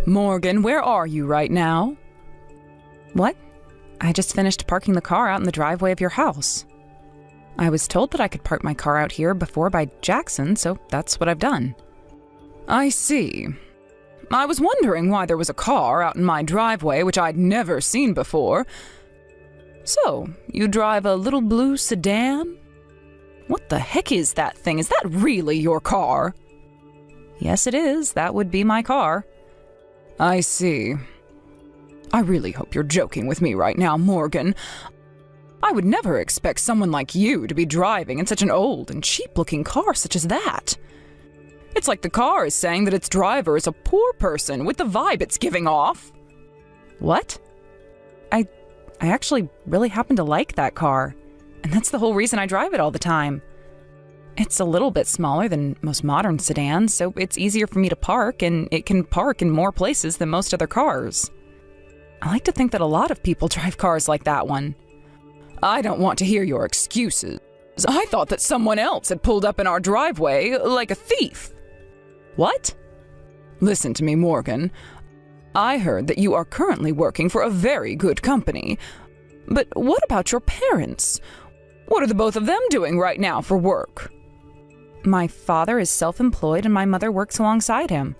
Morgan, where are you right now? What? I just finished parking the car out in the driveway of your house. I was told that I could park my car out here before by Jackson, so that's what I've done. I see. I was wondering why there was a car out in my driveway which I'd never seen before. So, you drive a little blue sedan? What the heck is that thing? Is that really your car? Yes, it is. That would be my car. I see. I really hope you're joking with me right now, Morgan. I would never expect someone like you to be driving in such an old and cheap-looking car such as that. It's like the car is saying that its driver is a poor person with the vibe it's giving off. What? I actually really happen to like that car, and that's the whole reason I drive it all the time. It's a little bit smaller than most modern sedans, so it's easier for me to park, and it can park in more places than most other cars. I like to think that a lot of people drive cars like that one. I don't want to hear your excuses. I thought that someone else had pulled up in our driveway like a thief. What? Listen to me, Morgan. I heard that you are currently working for a very good company. But what about your parents? What are the both of them doing right now for work? My father is self-employed and my mother works alongside him.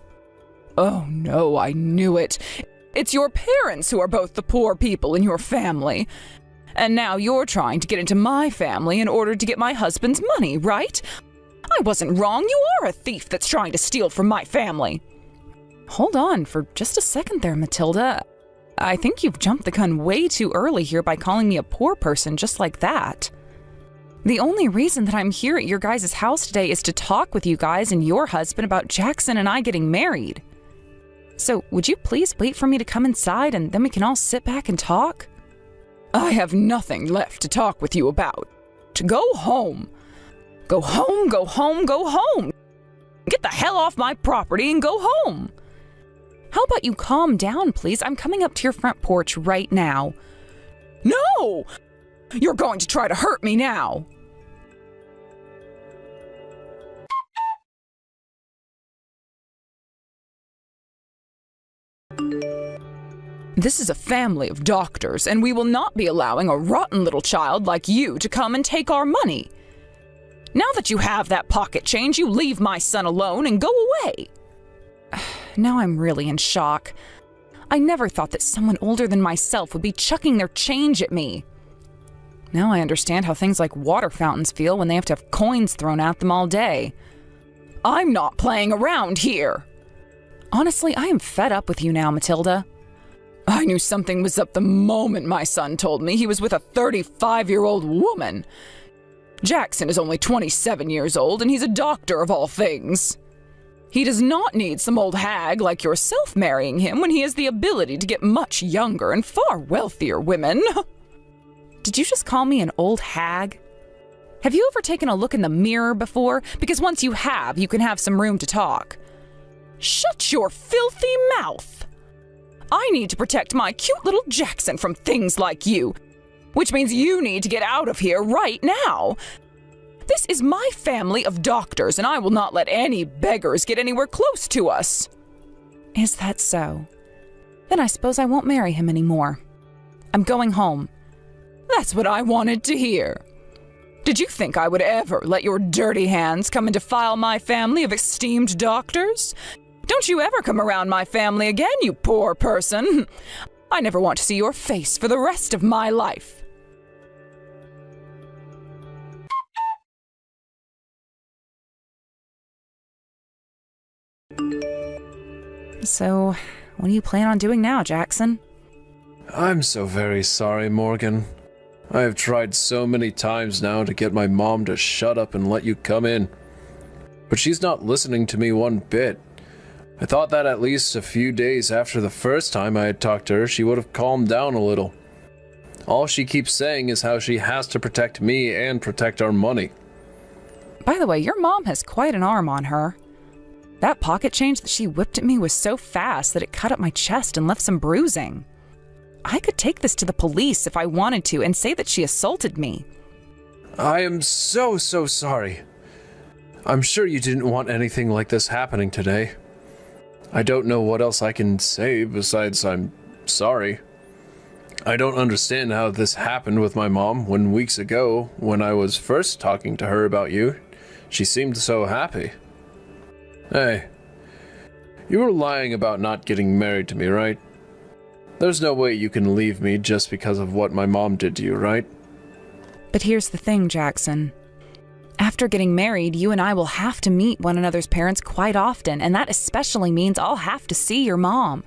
Oh no, I knew it. It's your parents who are both the poor people in your family. And now you're trying to get into my family in order to get my husband's money, right? I wasn't wrong. You are a thief that's trying to steal from my family. Hold on for just a second there, Matilda. I think you've jumped the gun way too early here by calling me a poor person just like that. The only reason that I'm here at your guys' house today is to talk with you guys and your husband about Jackson and I getting married. So would you please wait for me to come inside and then we can all sit back and talk? I have nothing left to talk with you about. Go home. Go home, go home, go home. Get the hell off my property and go home. How about you calm down, please? I'm coming up to your front porch right now. No! You're going to try to hurt me now. This is a family of doctors, and we will not be allowing a rotten little child like you to come and take our money. Now that you have that pocket change, you leave my son alone and go away. Now I'm really in shock. I never thought that someone older than myself would be chucking their change at me. Now I understand how things like water fountains feel when they have to have coins thrown at them all day. I'm not playing around here. Honestly, I am fed up with you now, Matilda. I knew something was up the moment my son told me he was with a 35-year-old woman. Jackson is only 27 years old, and he's a doctor of all things. He does not need some old hag like yourself marrying him when he has the ability to get much younger and far wealthier women. Did you just call me an old hag? Have you ever taken a look in the mirror before? Because once you have, you can have some room to talk. Shut your filthy mouth! I need to protect my cute little Jackson from things like you, which means you need to get out of here right now. This is my family of doctors, and I will not let any beggars get anywhere close to us. Is that so? Then I suppose I won't marry him anymore. I'm going home. That's what I wanted to hear. Did you think I would ever let your dirty hands come and defile my family of esteemed doctors? Don't you ever come around my family again, you poor person. I never want to see your face for the rest of my life. So, what do you plan on doing now, Jackson? I'm so very sorry, Morgan. I have tried so many times now to get my mom to shut up and let you come in. But she's not listening to me one bit. I thought that at least a few days after the first time I had talked to her, she would have calmed down a little. All she keeps saying is how she has to protect me and protect our money. By the way, your mom has quite an arm on her. That pocket change that she whipped at me was so fast that it cut up my chest and left some bruising. I could take this to the police if I wanted to and say that she assaulted me. I am so sorry. I'm sure you didn't want anything like this happening today. I don't know what else I can say besides I'm sorry. I don't understand how this happened with my mom when weeks ago, when I was first talking to her about you, she seemed so happy. Hey, you were lying about not getting married to me, right? There's no way you can leave me just because of what my mom did to you, right? But here's the thing, Jackson. After getting married, you and I will have to meet one another's parents quite often, and that especially means I'll have to see your mom.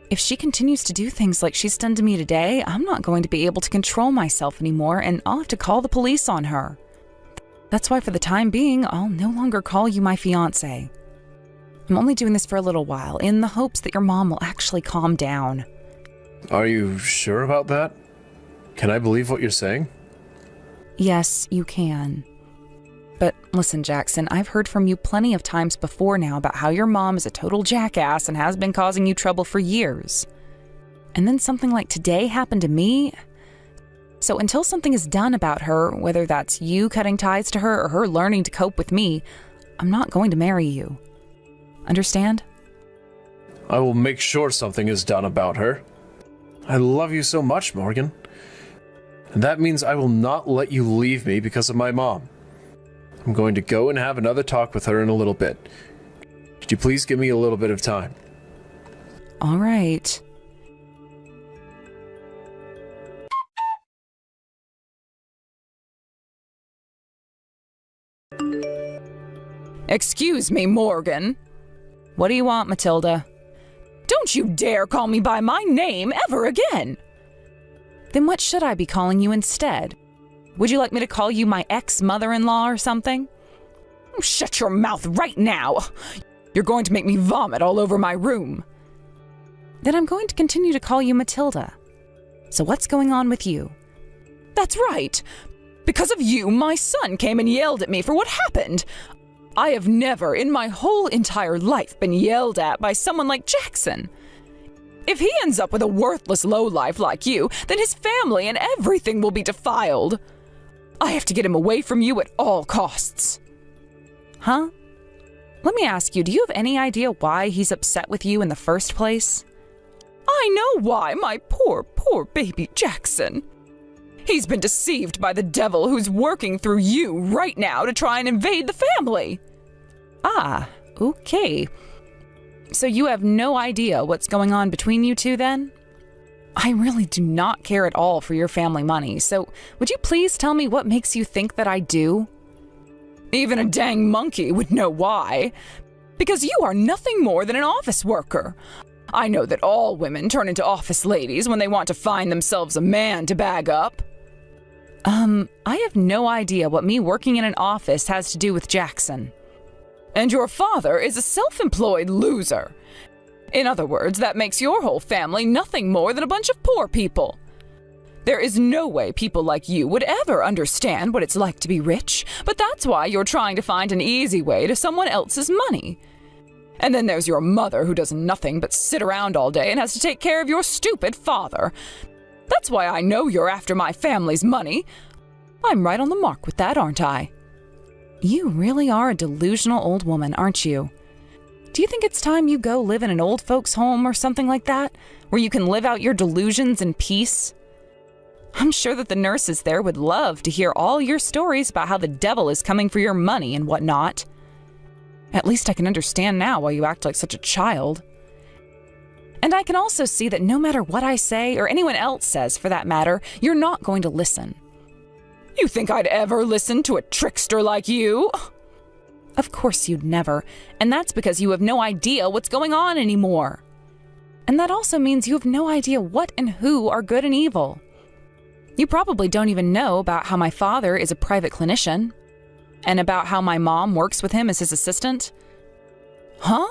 If she continues to do things like she's done to me today, I'm not going to be able to control myself anymore, and I'll have to call the police on her. That's why for the time being, I'll no longer call you my fiancé. I'm only doing this for a little while, in the hopes that your mom will actually calm down. Are you sure about that? Can I believe what you're saying? Yes, you can. But listen, Jackson, I've heard from you plenty of times before now about how your mom is a total jackass and has been causing you trouble for years. And then something like today happened to me. So until something is done about her, whether that's you cutting ties to her or her learning to cope with me, I'm not going to marry you. Understand? I will make sure something is done about her. I love you so much, Morgan. And that means I will not let you leave me because of my mom. I'm going to go and have another talk with her in a little bit. Could you please give me a little bit of time? All right. Excuse me, Morgan. What do you want, Matilda? Don't you dare call me by my name ever again! Then what should I be calling you instead? Would you like me to call you my ex-mother-in-law or something? Oh, shut your mouth right now! You're going to make me vomit all over my room. Then I'm going to continue to call you Matilda. So what's going on with you? That's right! Because of you, my son came and yelled at me for what happened. I have never in my whole entire life been yelled at by someone like Jackson. If he ends up with a worthless lowlife like you, then his family and everything will be defiled. I have to get him away from you at all costs. Huh? Let me ask you, do you have any idea why he's upset with you in the first place? I know why, my poor, poor baby Jackson. He's been deceived by the devil who's working through you right now to try and invade the family. Ah, okay. So you have no idea what's going on between you two then? I really do not care at all for your family money, so would you please tell me what makes you think that I do? Even a dang monkey would know why. Because you are nothing more than an office worker. I know that all women turn into office ladies when they want to find themselves a man to bag up. I have no idea what me working in an office has to do with Jackson. And your father is a self-employed loser. In other words, that makes your whole family nothing more than a bunch of poor people. There is no way people like you would ever understand what it's like to be rich, but that's why you're trying to find an easy way to someone else's money. And then there's your mother who does nothing but sit around all day and has to take care of your stupid father. That's why I know you're after my family's money. I'm right on the mark with that, aren't I? You really are a delusional old woman, aren't you? Do you think it's time you go live in an old folks' home or something like that, where you can live out your delusions in peace? I'm sure that the nurses there would love to hear all your stories about how the devil is coming for your money and whatnot. At least I can understand now why you act like such a child. And I can also see that no matter what I say, or anyone else says for that matter, you're not going to listen. You think I'd ever listen to a trickster like you? Of course you'd never, and that's because you have no idea what's going on anymore. And that also means you have no idea what and who are good and evil. You probably don't even know about how my father is a private clinician, and about how my mom works with him as his assistant. Huh?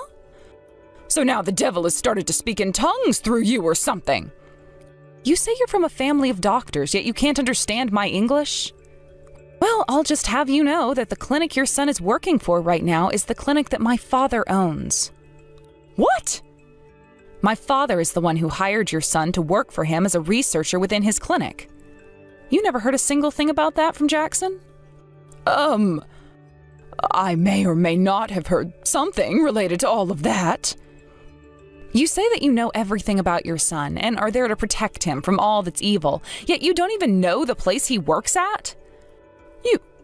So now the devil has started to speak in tongues through you or something. You say you're from a family of doctors, yet you can't understand my English? Well, I'll just have you know that the clinic your son is working for right now is the clinic that my father owns. What? My father is the one who hired your son to work for him as a researcher within his clinic. You never heard a single thing about that from Jackson? I may or may not have heard something related to all of that. You say that you know everything about your son and are there to protect him from all that's evil, yet you don't even know the place he works at?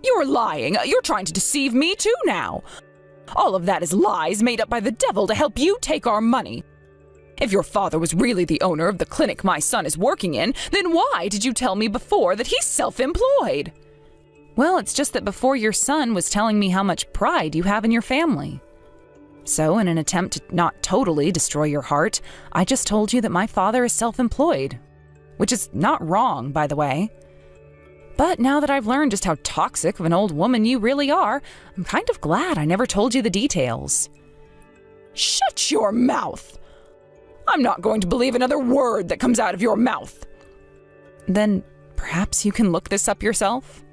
You're lying. You're trying to deceive me too now. All of that is lies made up by the devil to help you take our money. If your father was really the owner of the clinic my son is working in, then why did you tell me before that he's self-employed? Well, it's just that before your son was telling me how much pride you have in your family. So, in an attempt to not totally destroy your heart, I just told you that my father is self-employed. Which is not wrong, by the way. But now that I've learned just how toxic of an old woman you really are, I'm kind of glad I never told you the details. Shut your mouth! I'm not going to believe another word that comes out of your mouth. Then perhaps you can look this up yourself?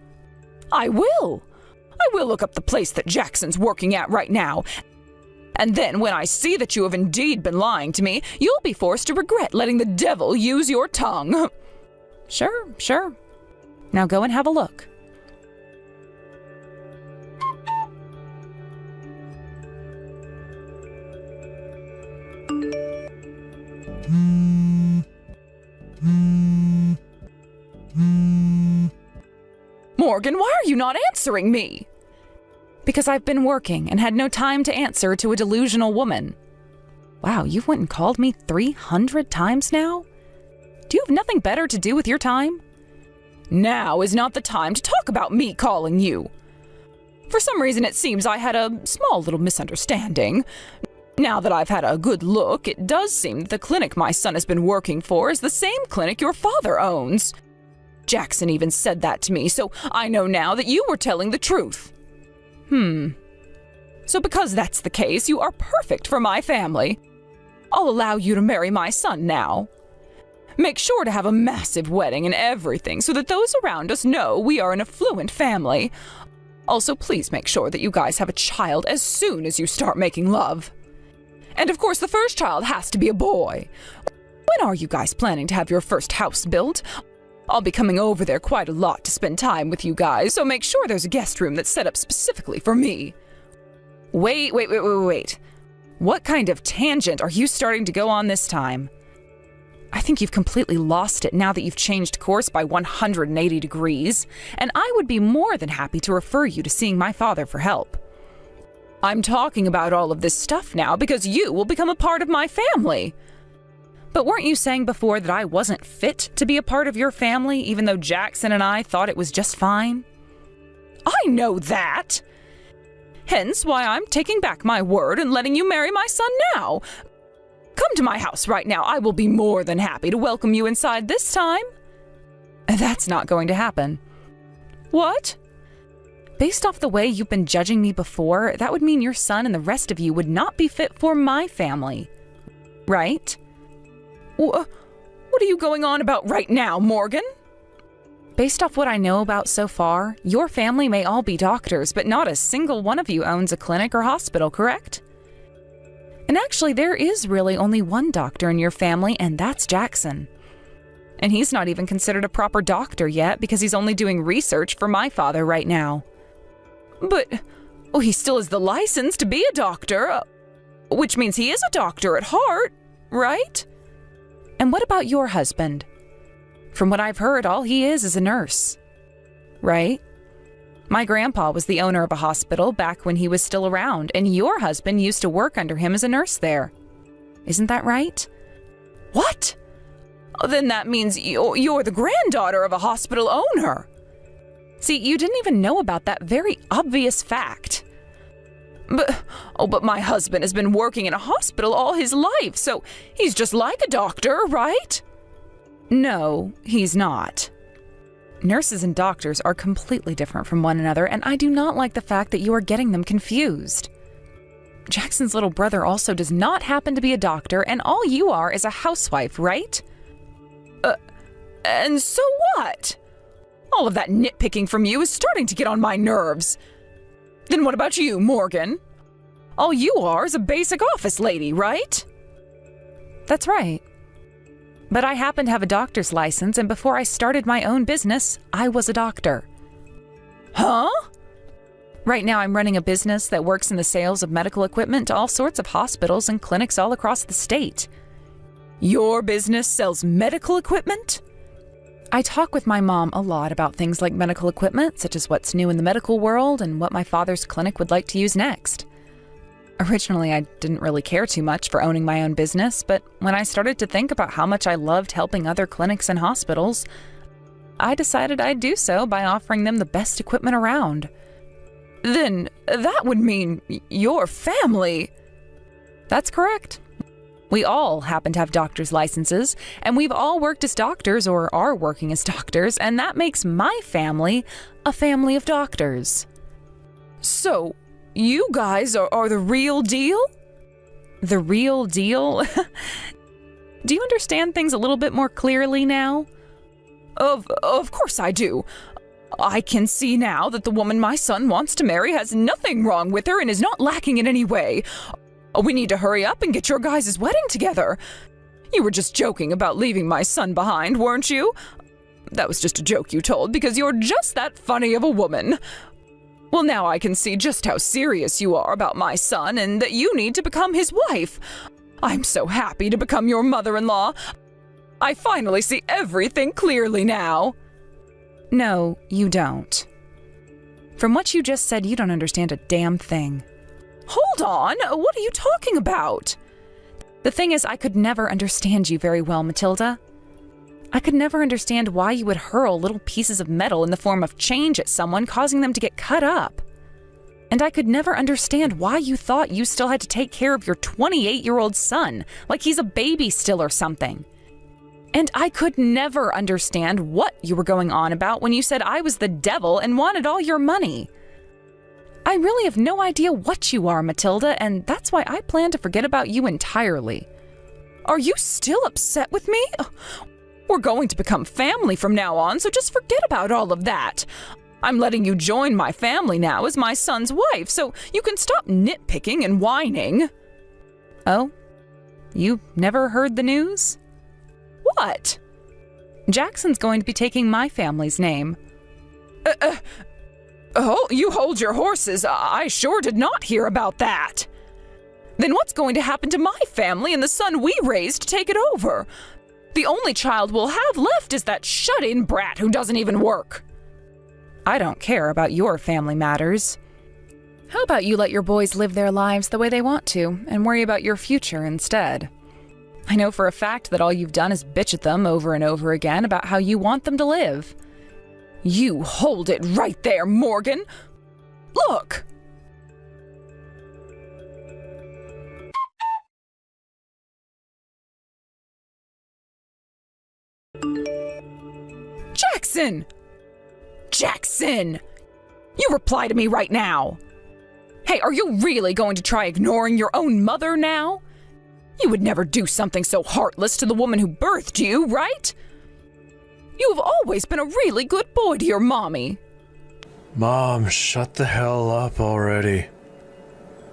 I will! I will look up the place that Jackson's working at right now. And then when I see that you have indeed been lying to me, you'll be forced to regret letting the devil use your tongue. Sure. Now go and have a look. Morgan, why are you not answering me? Because I've been working and had no time to answer to a delusional woman. Wow, you've went and called me 300 times now? Do you have nothing better to do with your time? Now is not the time to talk about me calling you. For some reason it seems I had a small little misunderstanding. Now that I've had a good look, it does seem that the clinic my son has been working for is the same clinic your father owns. Jackson even said that to me, so I know now that you were telling the truth. So because that's the case, you are perfect for my family. I'll allow you to marry my son now. Make sure to have a massive wedding and everything so that those around us know we are an affluent family. Also, please make sure that you guys have a child as soon as you start making love. And of course, the first child has to be a boy. When are you guys planning to have your first house built? I'll be coming over there quite a lot to spend time with you guys, so make sure there's a guest room that's set up specifically for me. Wait. What kind of tangent are you starting to go on this time? I think you've completely lost it now that you've changed course by 180 degrees, and I would be more than happy to refer you to seeing my father for help. I'm talking about all of this stuff now because you will become a part of my family. But weren't you saying before that I wasn't fit to be a part of your family, even though Jackson and I thought it was just fine? I know that! Hence why I'm taking back my word and letting you marry my son now. Come to my house right now. I will be more than happy to welcome you inside this time. That's not going to happen. What? Based off the way you've been judging me before, that would mean your son and the rest of you would not be fit for my family. Right? What are you going on about right now, Morgan? Based off what I know about so far, your family may all be doctors, but not a single one of you owns a clinic or hospital, correct? And actually, there is really only one doctor in your family, and that's Jackson. And he's not even considered a proper doctor yet because he's only doing research for my father right now. But he still has the license to be a doctor, which means he is a doctor at heart, right? And what about your husband? From what I've heard, all he is a nurse, right? My grandpa was the owner of a hospital back when he was still around, and your husband used to work under him as a nurse there. Isn't that right? What? Then that means you're the granddaughter of a hospital owner. See, you didn't even know about that very obvious fact. But my husband has been working in a hospital all his life, so he's just like a doctor, right? No, he's not. Nurses and doctors are completely different from one another, and I do not like the fact that you are getting them confused. Jackson's little brother also does not happen to be a doctor, and all you are is a housewife, right? And so what? All of that nitpicking from you is starting to get on my nerves. Then what about you, Morgan? All you are is a basic office lady, right? That's right. But I happen to have a doctor's license, and before I started my own business, I was a doctor. Huh? Right now, I'm running a business that works in the sales of medical equipment to all sorts of hospitals and clinics all across the state. Your business sells medical equipment? I talk with my mom a lot about things like medical equipment, such as what's new in the medical world and what my father's clinic would like to use next. Originally, I didn't really care too much for owning my own business, but when I started to think about how much I loved helping other clinics and hospitals, I decided I'd do so by offering them the best equipment around. Then that would mean your family. That's correct. We all happen to have doctor's licenses, and we've all worked as doctors or are working as doctors, and that makes my family a family of doctors. So, you guys are the real deal? The real deal? Do you understand things a little bit more clearly now? Of course I do. I can see now that the woman my son wants to marry has nothing wrong with her and is not lacking in any way. We need to hurry up and get your guys' wedding together. You were just joking about leaving my son behind, weren't you? That was just a joke you told because you're just that funny of a woman. Well, now I can see just how serious you are about my son and that you need to become his wife. I'm so happy to become your mother-in-law. I finally see everything clearly now. No, you don't. From what you just said, you don't understand a damn thing. Hold on, what are you talking about? The thing is, I could never understand you very well, Matilda. I could never understand why you would hurl little pieces of metal in the form of change at someone, causing them to get cut up. And I could never understand why you thought you still had to take care of your 28-year-old son, like he's a baby still or something. And I could never understand what you were going on about when you said I was the devil and wanted all your money. I really have no idea what you are, Matilda, and that's why I plan to forget about you entirely. Are you still upset with me? We're going to become family from now on, so just forget about all of that. I'm letting you join my family now as my son's wife, so you can stop nitpicking and whining. Oh? You never heard the news? What? Jackson's going to be taking my family's name. Oh, you hold your horses. I sure did not hear about that. Then what's going to happen to my family and the son we raised to take it over? The only child we'll have left is that shut-in brat who doesn't even work. I don't care about your family matters. How about you let your boys live their lives the way they want to and worry about your future instead? I know for a fact that all you've done is bitch at them over and over again about how you want them to live. You hold it right there, Morgan. Look! Jackson! Jackson! You reply to me right now. Hey, are you really going to try ignoring your own mother now? You would never do something so heartless to the woman who birthed you, right? You have always been a really good boy to your mommy. Mom, shut the hell up already.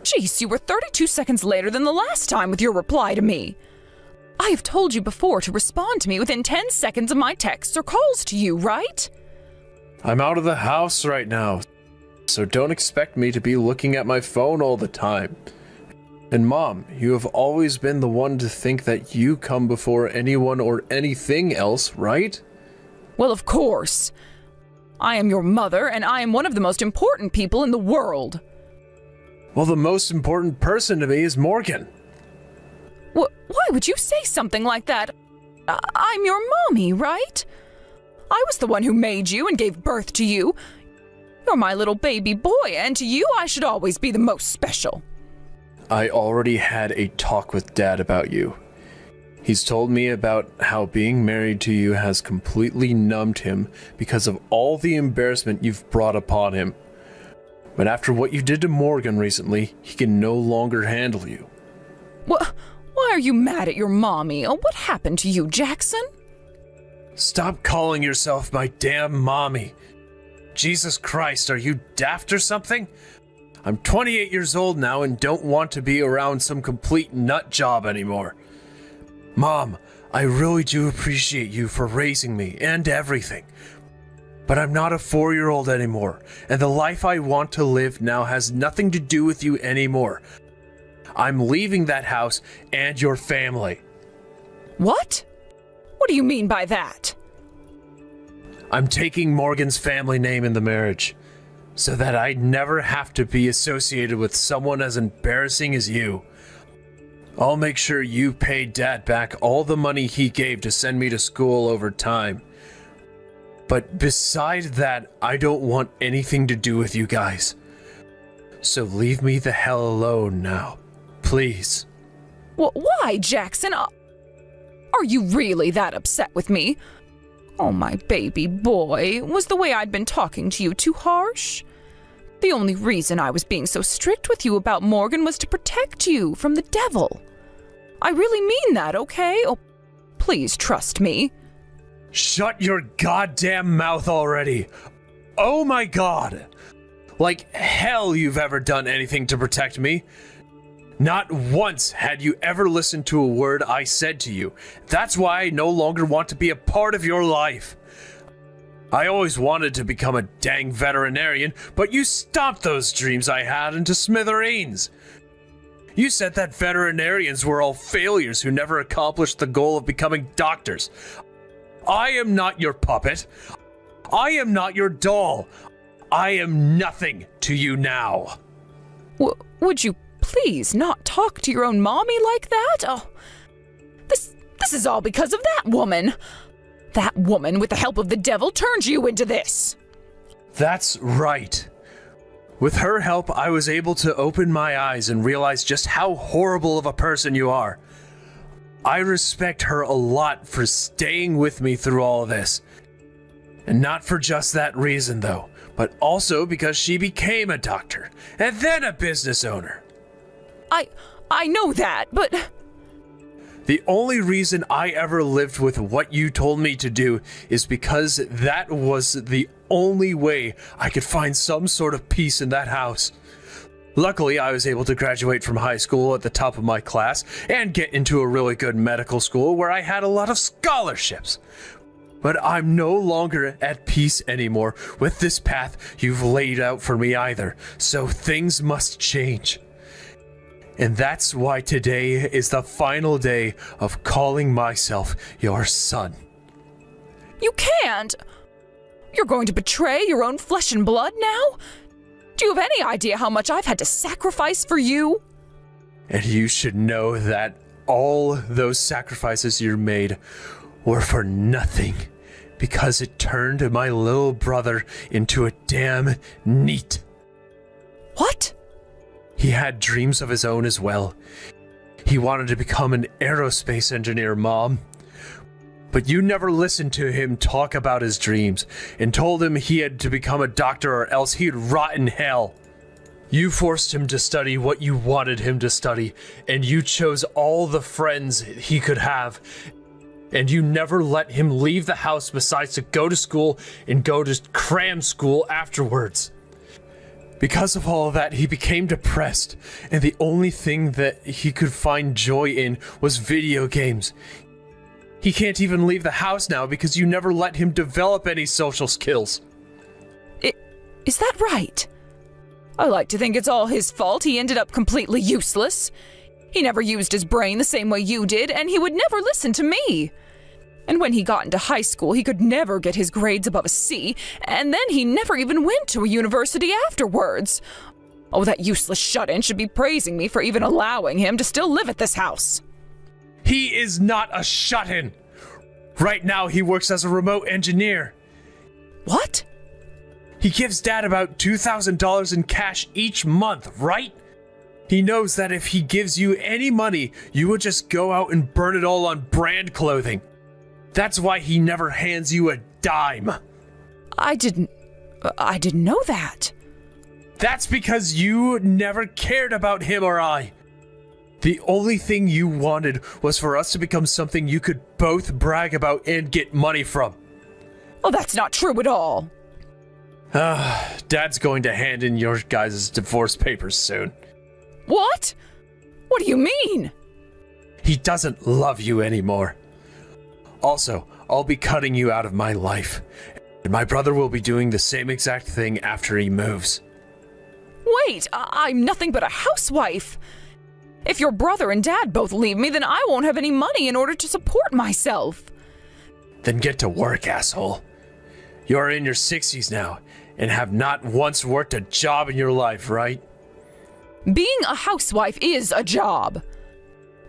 Jeez, you were 32 seconds later than the last time with your reply to me. I have told you before to respond to me within 10 seconds of my texts or calls to you, right? I'm out of the house right now, so don't expect me to be looking at my phone all the time. And Mom, you have always been the one to think that you come before anyone or anything else, right? Well, of course. I am your mother, and I am one of the most important people in the world. Well, the most important person to me is Morgan. Why would you say something like that? I'm your mommy, right? I was the one who made you and gave birth to you. You're my little baby boy, and to you I should always be the most special. I already had a talk with Dad about you. He's told me about how being married to you has completely numbed him because of all the embarrassment you've brought upon him. But after what you did to Morgan recently, he can no longer handle you. Why are you mad at your mommy? What happened to you, Jackson? Stop calling yourself my damn mommy. Jesus Christ, are you daft or something? I'm 28 years old now and don't want to be around some complete nut job anymore. Mom, I really do appreciate you for raising me and everything. But I'm not a 4-year-old anymore, and the life I want to live now has nothing to do with you anymore. I'm leaving that house and your family. What? What do you mean by that? I'm taking Morgan's family name in the marriage, so that I never have to be associated with someone as embarrassing as you. I'll make sure you pay Dad back all the money he gave to send me to school over time. But besides that, I don't want anything to do with you guys. So leave me the hell alone now, please. Why, Jackson? Are you really that upset with me? Oh, my baby boy, was the way I'd been talking to you too harsh? The only reason I was being so strict with you about Morgan was to protect you from the devil. I really mean that, okay? Oh, please trust me. Shut your goddamn mouth already. Oh my god. Like hell you've ever done anything to protect me. Not once had you ever listened to a word I said to you. That's why I no longer want to be a part of your life. I always wanted to become a dang veterinarian, but you stomped those dreams I had into smithereens. You said that veterinarians were all failures who never accomplished the goal of becoming doctors. I am not your puppet. I am not your doll. I am nothing to you now. Would you please not talk to your own mommy like that? Oh, this is all because of that woman. That woman, with the help of the devil, turned you into this. That's right. With her help, I was able to open my eyes and realize just how horrible of a person you are. I respect her a lot for staying with me through all of this. And not for just that reason, though, but also because she became a doctor and then a business owner. I know that, but... The only reason I ever lived with what you told me to do is because that was the only way I could find some sort of peace in that house. Luckily, I was able to graduate from high school at the top of my class and get into a really good medical school where I had a lot of scholarships. But I'm no longer at peace anymore with this path you've laid out for me either, so things must change. And that's why today is the final day of calling myself your son. You can't! You're going to betray your own flesh and blood now? Do you have any idea how much I've had to sacrifice for you? And you should know that all those sacrifices you made were for nothing, because it turned my little brother into a damn NEET. What? He had dreams of his own as well. He wanted to become an aerospace engineer, Mom. But you never listened to him talk about his dreams and told him he had to become a doctor or else he'd rot in hell. You forced him to study what you wanted him to study, and you chose all the friends he could have. And you never let him leave the house besides to go to school and go to cram school afterwards. Because of all of that, he became depressed, and the only thing that he could find joy in was video games. He can't even leave the house now because you never let him develop any social skills. Is that right? I like to think it's all his fault he ended up completely useless. He never used his brain the same way you did, and he would never listen to me. And when he got into high school, he could never get his grades above a C, and then he never even went to a university afterwards. Oh, that useless shut-in should be praising me for even allowing him to still live at this house. He is not a shut-in. Right now, he works as a remote engineer. What? He gives Dad about $2,000 in cash each month, right? He knows that if he gives you any money, you would just go out and burn it all on brand clothing. That's why he never hands you a dime. I didn't know that. That's because you never cared about him or I. The only thing you wanted was for us to become something you could both brag about and get money from. Oh, that's not true at all. Dad's going to hand in your guys' divorce papers soon. What? What do you mean? He doesn't love you anymore. Also, I'll be cutting you out of my life. And my brother will be doing the same exact thing after he moves. Wait, I'm nothing but a housewife. If your brother and dad both leave me, then I won't have any money in order to support myself. Then get to work, asshole. You're in your 60s now and have not once worked a job in your life, right? Being a housewife is a job.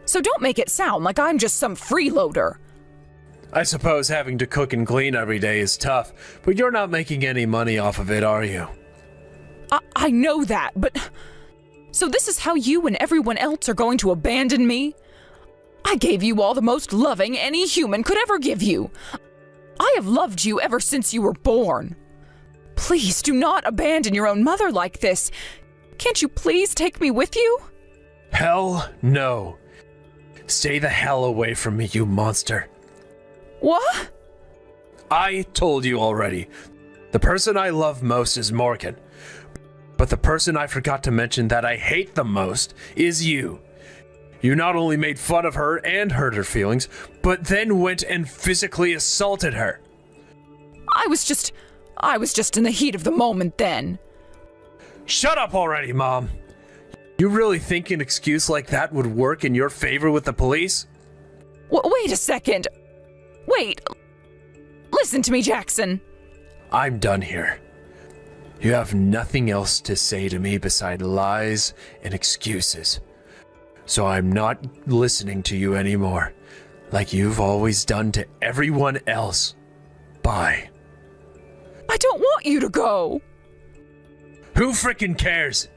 So don't make it sound like I'm just some freeloader. I suppose having to cook and clean every day is tough, but you're not making any money off of it, are you? I know that, but... So this is how you and everyone else are going to abandon me? I gave you all the most loving any human could ever give you. I have loved you ever since you were born. Please do not abandon your own mother like this. Can't you please take me with you? Hell no. Stay the hell away from me, you monster. What? I told you already. The person I love most is Morgan. But the person I forgot to mention that I hate the most is you. You not only made fun of her and hurt her feelings, but then went and physically assaulted her. I was just in the heat of the moment then. Shut up already, Mom. You really think an excuse like that would work in your favor with the police? Wait a second. Wait. Listen to me, Jackson. I'm done here. You have nothing else to say to me beside lies and excuses. So I'm not listening to you anymore, like you've always done to everyone else. Bye. I don't want you to go. Who frickin' cares?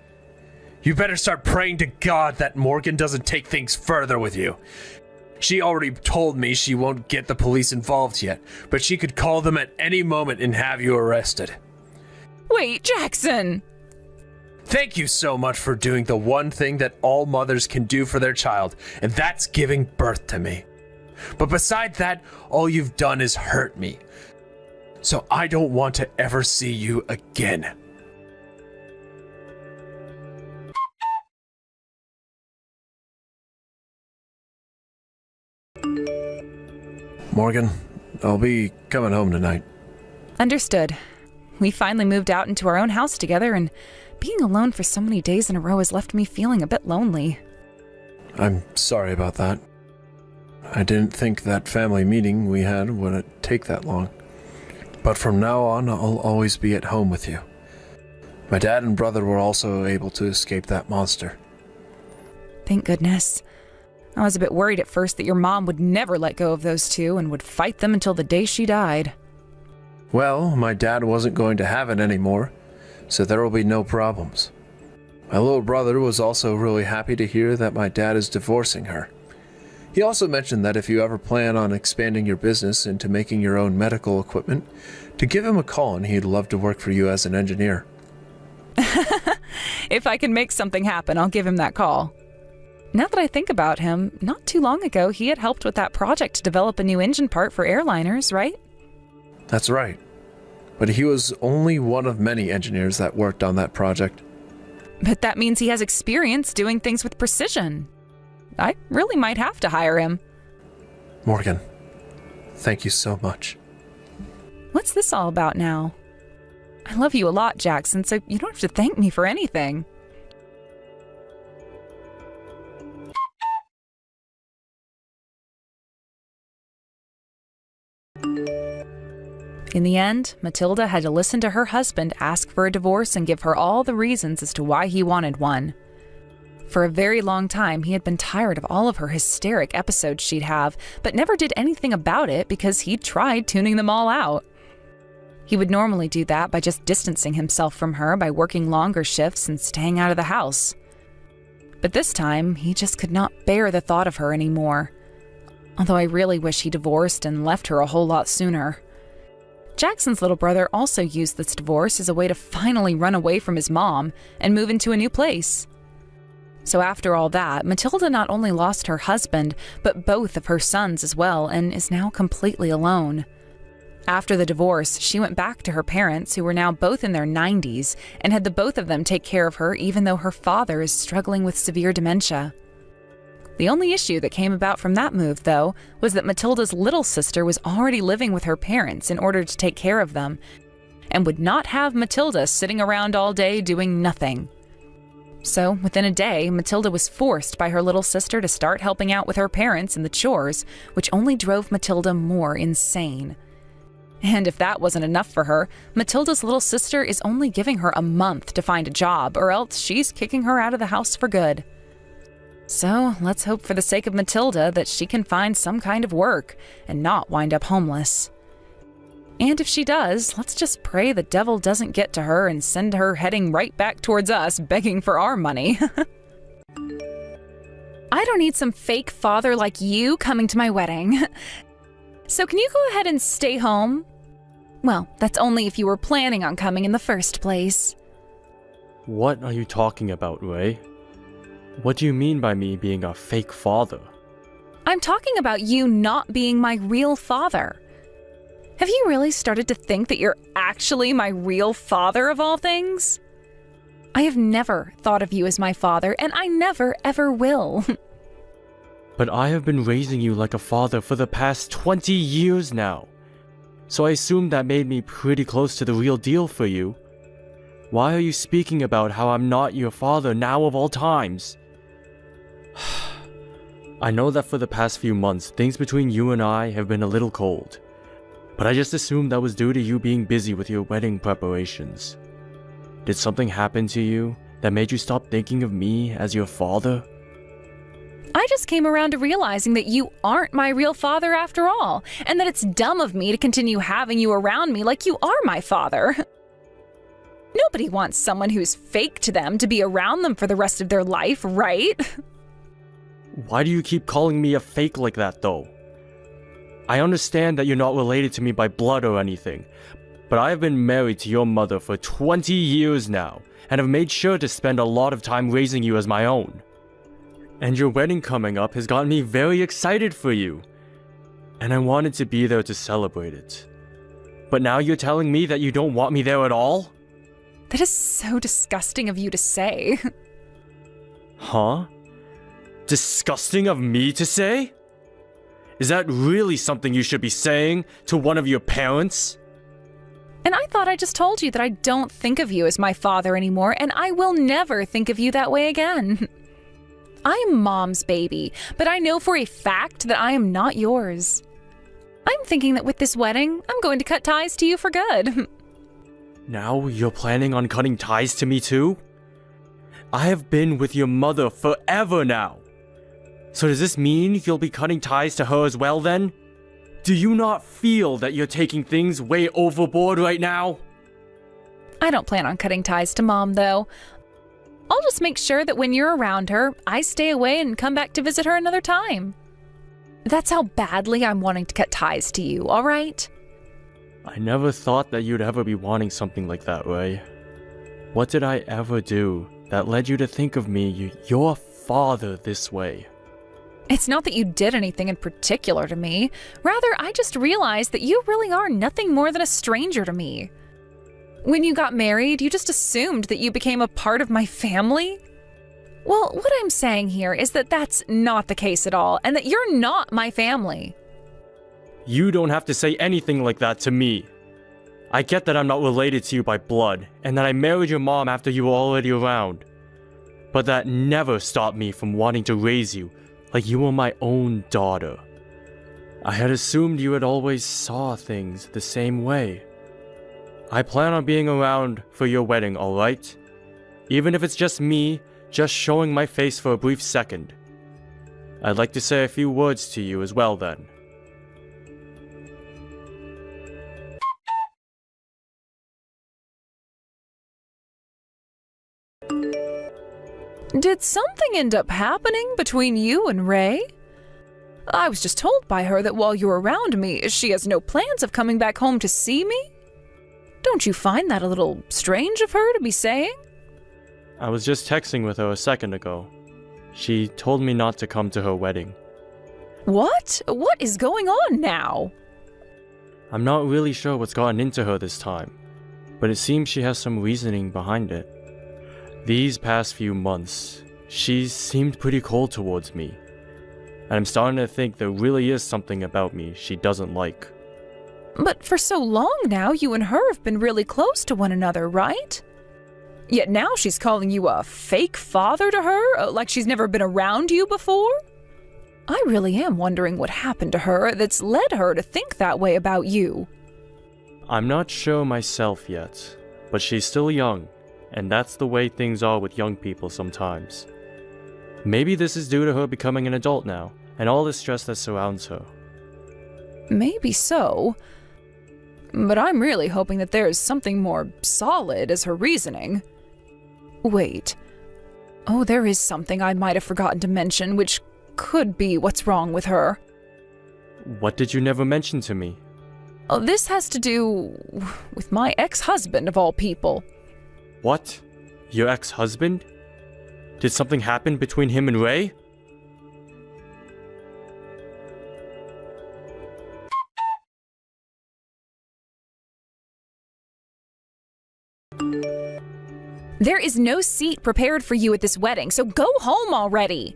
You better start praying to God that Morgan doesn't take things further with you. She already told me she won't get the police involved yet, but she could call them at any moment and have you arrested. Wait, Jackson! Thank you so much for doing the one thing that all mothers can do for their child, and that's giving birth to me. But beside that, all you've done is hurt me. So I don't want to ever see you again. Morgan, I'll be coming home tonight. Understood. We finally moved out into our own house together, and being alone for so many days in a row has left me feeling a bit lonely. I'm sorry about that. I didn't think that family meeting we had would take that long. But from now on, I'll always be at home with you. My dad and brother were also able to escape that monster. Thank goodness. I was a bit worried at first that your mom would never let go of those two and would fight them until the day she died. Well, my dad wasn't going to have it anymore, so there will be no problems. My little brother was also really happy to hear that my dad is divorcing her. He also mentioned that if you ever plan on expanding your business into making your own medical equipment, to give him a call and he'd love to work for you as an engineer. If I can make something happen, I'll give him that call. Now that I think about him, not too long ago he had helped with that project to develop a new engine part for airliners, right? That's right. But he was only one of many engineers that worked on that project. But that means he has experience doing things with precision. I really might have to hire him. Morgan, thank you so much. What's this all about now? I love you a lot, Jackson, so you don't have to thank me for anything. In the end, Matilda had to listen to her husband ask for a divorce and give her all the reasons as to why he wanted one. For a very long time, he had been tired of all of her hysteric episodes she'd have, but never did anything about it because he'd tried tuning them all out. He would normally do that by just distancing himself from her by working longer shifts and staying out of the house. But this time, he just could not bear the thought of her anymore. Although I really wish he divorced and left her a whole lot sooner. Jackson's little brother also used this divorce as a way to finally run away from his mom and move into a new place. So after all that, Matilda not only lost her husband, but both of her sons as well, and is now completely alone. After the divorce, she went back to her parents, who were now both in their 90s, and had the both of them take care of her even though her father is struggling with severe dementia. The only issue that came about from that move, though, was that Matilda's little sister was already living with her parents in order to take care of them, and would not have Matilda sitting around all day doing nothing. So, within a day, Matilda was forced by her little sister to start helping out with her parents in the chores, which only drove Matilda more insane. And if that wasn't enough for her, Matilda's little sister is only giving her a month to find a job, or else she's kicking her out of the house for good. So, let's hope for the sake of Matilda that she can find some kind of work and not wind up homeless. And if she does, let's just pray the devil doesn't get to her and send her heading right back towards us, begging for our money. I don't need some fake father like you coming to my wedding. So can you go ahead and stay home? Well, that's only if you were planning on coming in the first place. What are you talking about, Ray? What do you mean by me being a fake father? I'm talking about you not being my real father. Have you really started to think that you're actually my real father of all things? I have never thought of you as my father, and I never ever will. But I have been raising you like a father for the past 20 years now. So I assume that made me pretty close to the real deal for you. Why are you speaking about how I'm not your father now of all times? I know that for the past few months, things between you and I have been a little cold. But I just assumed that was due to you being busy with your wedding preparations. Did something happen to you that made you stop thinking of me as your father? I just came around to realizing that you aren't my real father after all, and that it's dumb of me to continue having you around me like you are my father. Nobody wants someone who's fake to them to be around them for the rest of their life, right? Why do you keep calling me a fake like that, though? I understand that you're not related to me by blood or anything, but I have been married to your mother for 20 years now, and have made sure to spend a lot of time raising you as my own. And your wedding coming up has gotten me very excited for you, and I wanted to be there to celebrate it. But now you're telling me that you don't want me there at all? That is so disgusting of you to say. Huh? Disgusting of me to say? Is that really something you should be saying to one of your parents? And I thought I just told you that I don't think of you as my father anymore, and I will never think of you that way again. I am Mom's baby, but I know for a fact that I am not yours. I'm thinking that with this wedding, I'm going to cut ties to you for good. Now you're planning on cutting ties to me too? I have been with your mother forever now. So does this mean you'll be cutting ties to her as well then? Do you not feel that you're taking things way overboard right now? I don't plan on cutting ties to Mom, though. I'll just make sure that when you're around her, I stay away and come back to visit her another time. That's how badly I'm wanting to cut ties to you, all right? I never thought that you'd ever be wanting something like that, Ray. What did I ever do that led you to think of me, your father, this way? It's not that you did anything in particular to me. Rather, I just realized that you really are nothing more than a stranger to me. When you got married, you just assumed that you became a part of my family? Well, what I'm saying here is that that's not the case at all, and that you're not my family. You don't have to say anything like that to me. I get that I'm not related to you by blood, and that I married your mom after you were already around. But that never stopped me from wanting to raise you like you were my own daughter. I had assumed you had always saw things the same way. I plan on being around for your wedding, alright? Even if it's just me, just showing my face for a brief second. I'd like to say a few words to you as well then. Did something end up happening between you and Ray? I was just told by her that while you're around me, she has no plans of coming back home to see me. Don't you find that a little strange of her to be saying? I was just texting with her a second ago. She told me not to come to her wedding. What? What is going on now? I'm not really sure what's gotten into her this time, but it seems she has some reasoning behind it. These past few months, she's seemed pretty cold towards me, And I'm starting to think there really is something about me she doesn't like. But for so long now, you and her have been really close to one another, right? Yet now she's calling you a fake father to her, like she's never been around you before? I really am wondering what happened to her that's led her to think that way about you. I'm not sure myself yet, but she's still young, and that's the way things are with young people sometimes. Maybe this is due to her becoming an adult now, and all the stress that surrounds her. Maybe so. But I'm really hoping that there's something more solid as her reasoning. Wait. Oh, there is something I might have forgotten to mention, which could be what's wrong with her. What did you never mention to me? Oh, this has to do with my ex-husband, of all people. What? Your ex-husband? Did something happen between him and Ray? There is no seat prepared for you at this wedding, so go home already.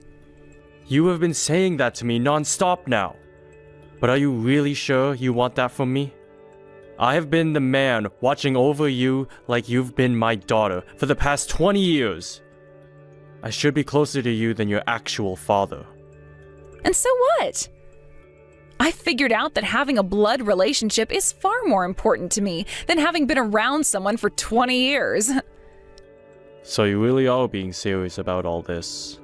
You have been saying that to me non-stop now. But are you really sure you want that from me? I have been the man watching over you like you've been my daughter for the past 20 years. I should be closer to you than your actual father. And so what? I figured out that having a blood relationship is far more important to me than having been around someone for 20 years. So you really are being serious about all this.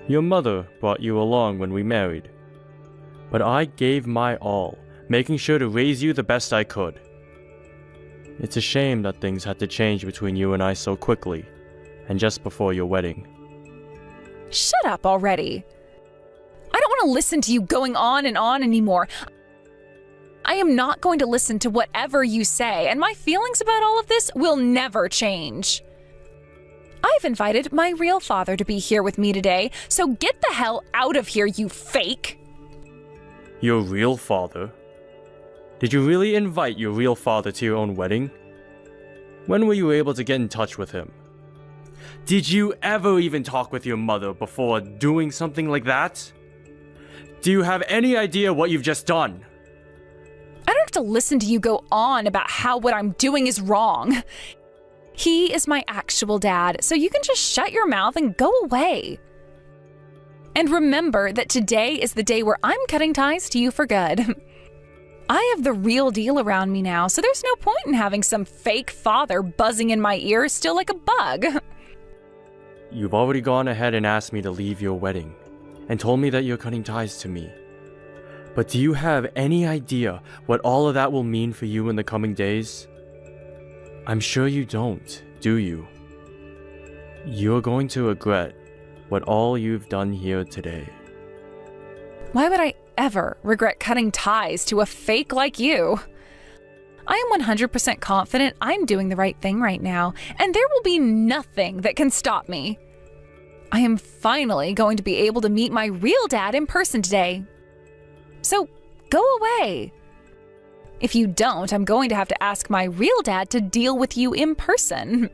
Your mother brought you along when we married. But I gave my all, making sure to raise you the best I could. It's a shame that things had to change between you and I so quickly, and just before your wedding. Shut up already. I don't want to listen to you going on and on anymore. I am not going to listen to whatever you say, and my feelings about all of this will never change. I've invited my real father to be here with me today, so get the hell out of here, you fake! Your real father? Did you really invite your real father to your own wedding? When were you able to get in touch with him? Did you ever even talk with your mother before doing something like that? Do you have any idea what you've just done? I don't have to listen to you go on about how what I'm doing is wrong. He is my actual dad, so you can just shut your mouth and go away. And remember that today is the day where I'm cutting ties to you for good. I have the real deal around me now, so there's no point in having some fake father buzzing in my ear still like a bug. You've already gone ahead and asked me to leave your wedding, and told me that you're cutting ties to me. But do you have any idea what all of that will mean for you in the coming days? I'm sure you don't, do you? You're going to regret what all you've done here today. Why would I ever regret cutting ties to a fake like you? I am 100% confident I'm doing the right thing right now, and there will be nothing that can stop me. I am finally going to be able to meet my real dad in person today. So, go away. If you don't, I'm going to have to ask my real dad to deal with you in person.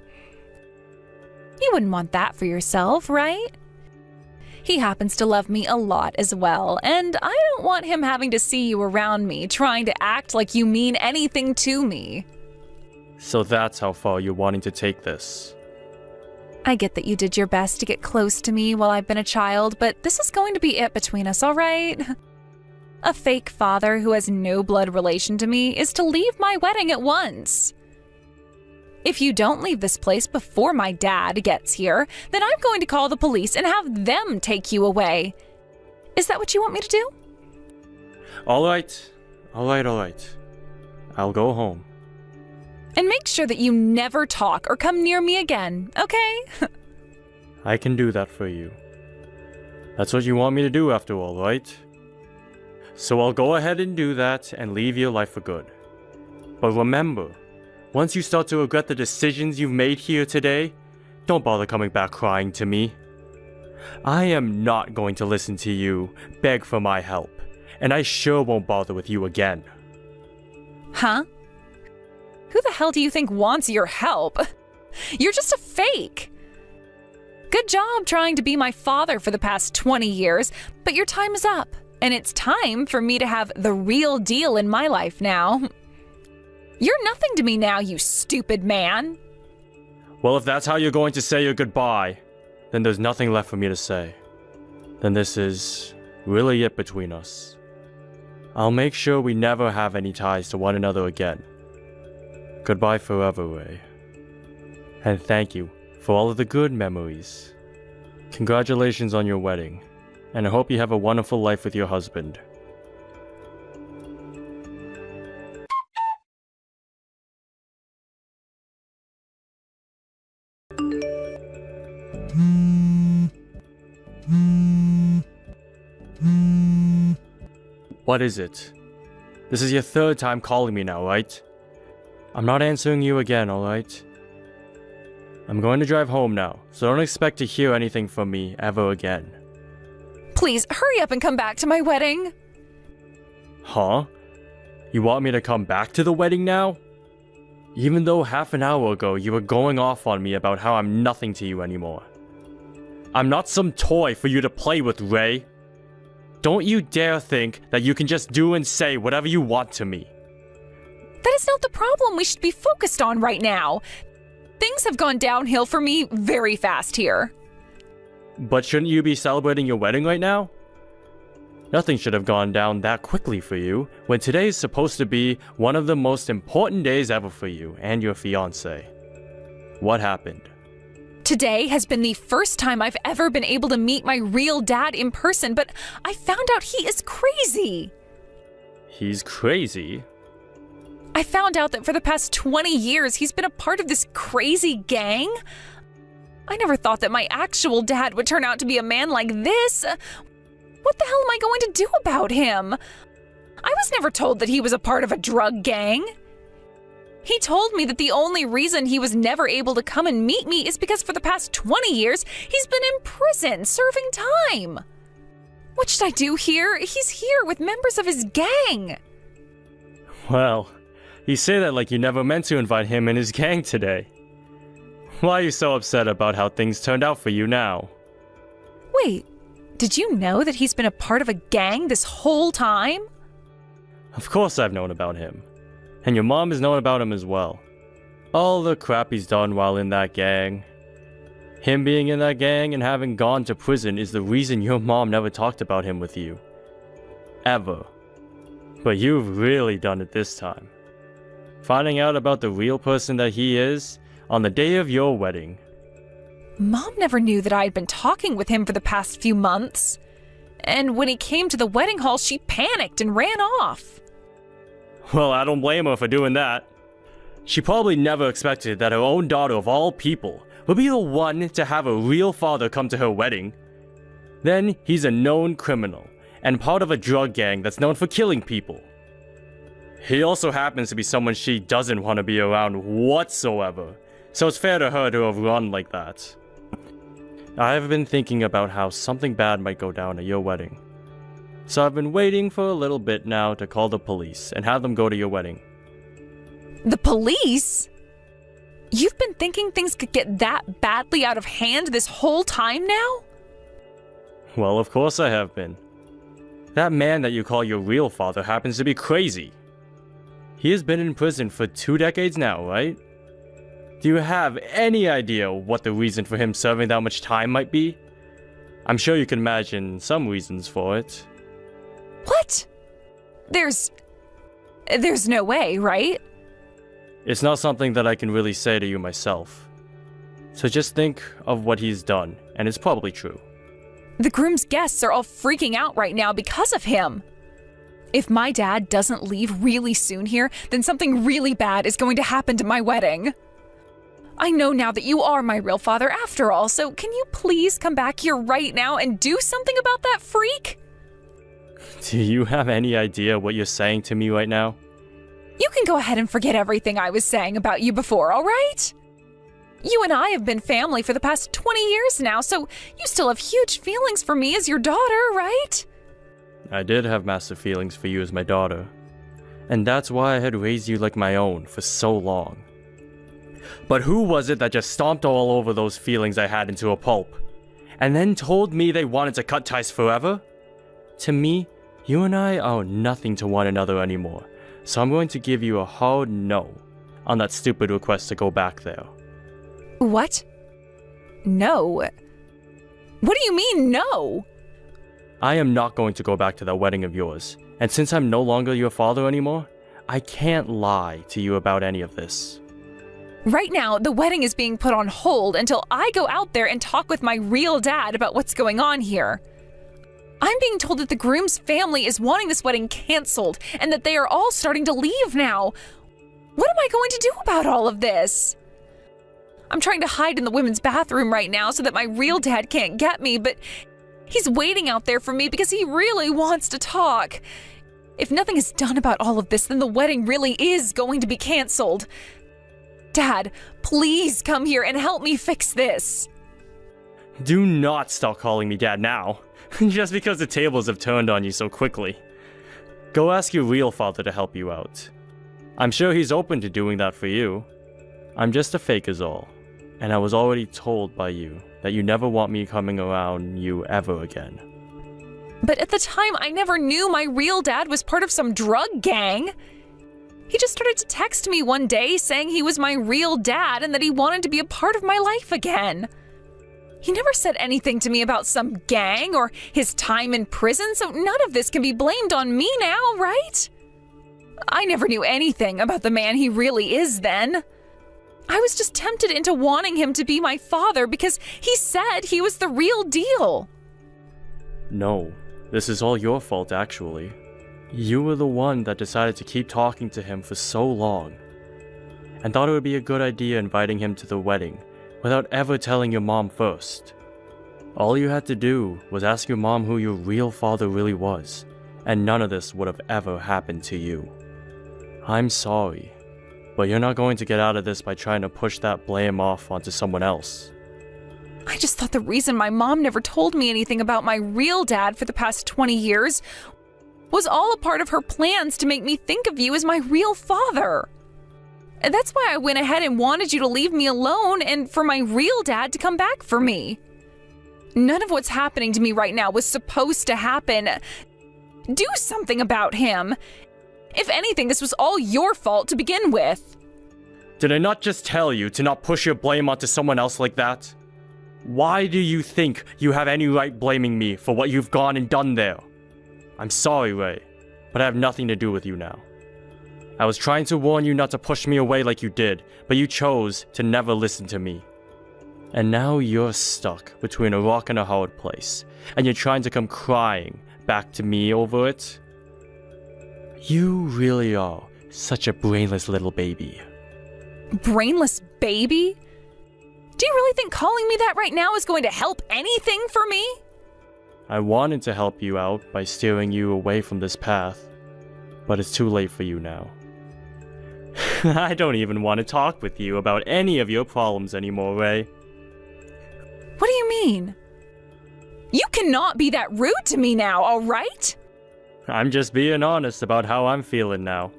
You wouldn't want that for yourself, right? He happens to love me a lot as well, and I don't want him having to see you around me trying to act like you mean anything to me. So that's how far you're wanting to take this. I get that you did your best to get close to me while I've been a child, but this is going to be it between us, all right? A fake father who has no blood relation to me is to leave my wedding at once. If you don't leave this place before my dad gets here, then I'm going to call the police and have them take you away. Is that what you want me to do? All right. I'll go home. And make sure that you never talk or come near me again, okay? I can do that for you. That's what you want me to do after all, right? So I'll go ahead and do that and leave your life for good. But remember, once you start to regret the decisions you've made here today, don't bother coming back crying to me. I am not going to listen to you beg for my help, and I sure won't bother with you again. Huh? Who the hell do you think wants your help? You're just a fake. Good job trying to be my father for the past 20 years, but your time is up, and it's time for me to have the real deal in my life now. You're nothing to me now, you stupid man. Well, if that's how you're going to say your goodbye, then there's nothing left for me to say. Then this is really it between us. I'll make sure we never have any ties to one another again. Goodbye forever, Ray. And thank you for all of the good memories. Congratulations on your wedding, and I hope you have a wonderful life with your husband. What is it? This is your third time calling me now, right? I'm not answering you again, alright? I'm going to drive home now, so don't expect to hear anything from me ever again. Please, hurry up and come back to my wedding. Huh? You want me to come back to the wedding now? Even though half an hour ago you were going off on me about how I'm nothing to you anymore. I'm not some toy for you to play with, Ray. Don't you dare think that you can just do and say whatever you want to me. That is not the problem we should be focused on right now. Things have gone downhill for me very fast here. But shouldn't you be celebrating your wedding right now? Nothing should have gone down that quickly for you, when today is supposed to be one of the most important days ever for you and your fiancé. What happened? Today has been the first time I've ever been able to meet my real dad in person, but I found out he is crazy. He's crazy? I found out that for the past 20 years, he's been a part of this crazy gang. I never thought that my actual dad would turn out to be a man like this. What the hell am I going to do about him? I was never told that he was a part of a drug gang. He told me that the only reason he was never able to come and meet me is because for the past 20 years, he's been in prison serving time. What should I do here? He's here with members of his gang. Well, you say that like you never meant to invite him and his gang today. Why are you so upset about how things turned out for you now? Wait, did you know that he's been a part of a gang this whole time? Of course I've known about him. And your mom has known about him as well. All the crap he's done while in that gang. Him being in that gang and having gone to prison is the reason your mom never talked about him with you. Ever. But you've really done it this time. Finding out about the real person that he is on the day of your wedding. Mom never knew that I had been talking with him for the past few months. And when he came to the wedding hall, she panicked and ran off. Well, I don't blame her for doing that. She probably never expected that her own daughter of all people would be the one to have a real father come to her wedding. Then he's a known criminal and part of a drug gang that's known for killing people. He also happens to be someone she doesn't want to be around whatsoever, so it's fair to her to have run like that. I've been thinking about how something bad might go down at your wedding. So I've been waiting for a little bit now to call the police and have them go to your wedding. The police? You've been thinking things could get that badly out of hand this whole time now? Well, of course I have been. That man that you call your real father happens to be crazy. He has been in prison for 2 decades now, right? Do you have any idea what the reason for him serving that much time might be? I'm sure you can imagine some reasons for it. What? There's no way, right? It's not something that I can really say to you myself. So just think of what he's done, and it's probably true. The groom's guests are all freaking out right now because of him. If my dad doesn't leave really soon here, then something really bad is going to happen to my wedding. I know now that you are my real father after all, so can you please come back here right now and do something about that freak? Do you have any idea what you're saying to me right now? You can go ahead and forget everything I was saying about you before, all right? You and I have been family for the past 20 years now, so you still have huge feelings for me as your daughter, right? I did have massive feelings for you as my daughter. And that's why I had raised you like my own for so long. But who was it that just stomped all over those feelings I had into a pulp? And then told me they wanted to cut ties forever? To me, you and I are nothing to one another anymore. So I'm going to give you a hard no on that stupid request to go back there. What? No. What do you mean, no? I am not going to go back to that wedding of yours. And since I'm no longer your father anymore, I can't lie to you about any of this. Right now, the wedding is being put on hold until I go out there and talk with my real dad about what's going on here. I'm being told that the groom's family is wanting this wedding canceled and that they are all starting to leave now. What am I going to do about all of this? I'm trying to hide in the women's bathroom right now so that my real dad can't get me, but he's waiting out there for me because he really wants to talk. If nothing is done about all of this, then the wedding really is going to be canceled. Dad, please come here and help me fix this. Do not stop calling me dad now, just because the tables have turned on you so quickly. Go ask your real father to help you out. I'm sure he's open to doing that for you. I'm just a fake is all, and I was already told by you that you never want me coming around you ever again. But at the time, I never knew my real dad was part of some drug gang. He just started to text me one day saying he was my real dad and that he wanted to be a part of my life again. He never said anything to me about some gang or his time in prison, so none of this can be blamed on me now, right? I never knew anything about the man he really is then. I was just tempted into wanting him to be my father because he said he was the real deal. No, this is all your fault actually. You were the one that decided to keep talking to him for so long, and thought it would be a good idea inviting him to the wedding without ever telling your mom first. All you had to do was ask your mom who your real father really was, and none of this would have ever happened to you. I'm sorry, but you're not going to get out of this by trying to push that blame off onto someone else. I just thought the reason my mom never told me anything about my real dad for the past 20 years was all a part of her plans to make me think of you as my real father. And that's why I went ahead and wanted you to leave me alone and for my real dad to come back for me. None of what's happening to me right now was supposed to happen. Do something about him. If anything, this was all your fault to begin with. Did I not just tell you to not push your blame onto someone else like that? Why do you think you have any right blaming me for what you've gone and done there? I'm sorry, Ray, but I have nothing to do with you now. I was trying to warn you not to push me away like you did, but you chose to never listen to me. And now you're stuck between a rock and a hard place, and you're trying to come crying back to me over it? You really are such a brainless little baby. Brainless baby? Do you really think calling me that right now is going to help anything for me? I wanted to help you out by steering you away from this path, but it's too late for you now. I don't even want to talk with you about any of your problems anymore, Ray. What do you mean? You cannot be that rude to me now, all right? I'm just being honest about how I'm feeling now.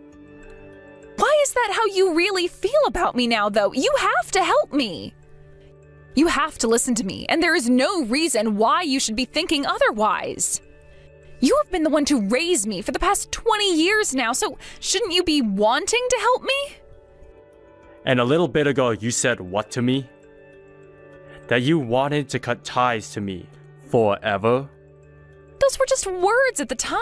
Why is that how you really feel about me now, though? You have to help me. You have to listen to me, and there is no reason why you should be thinking otherwise. You have been the one to raise me for the past 20 years now, so shouldn't you be wanting to help me? And a little bit ago, you said what to me? That you wanted to cut ties to me forever? Those were just words at the time.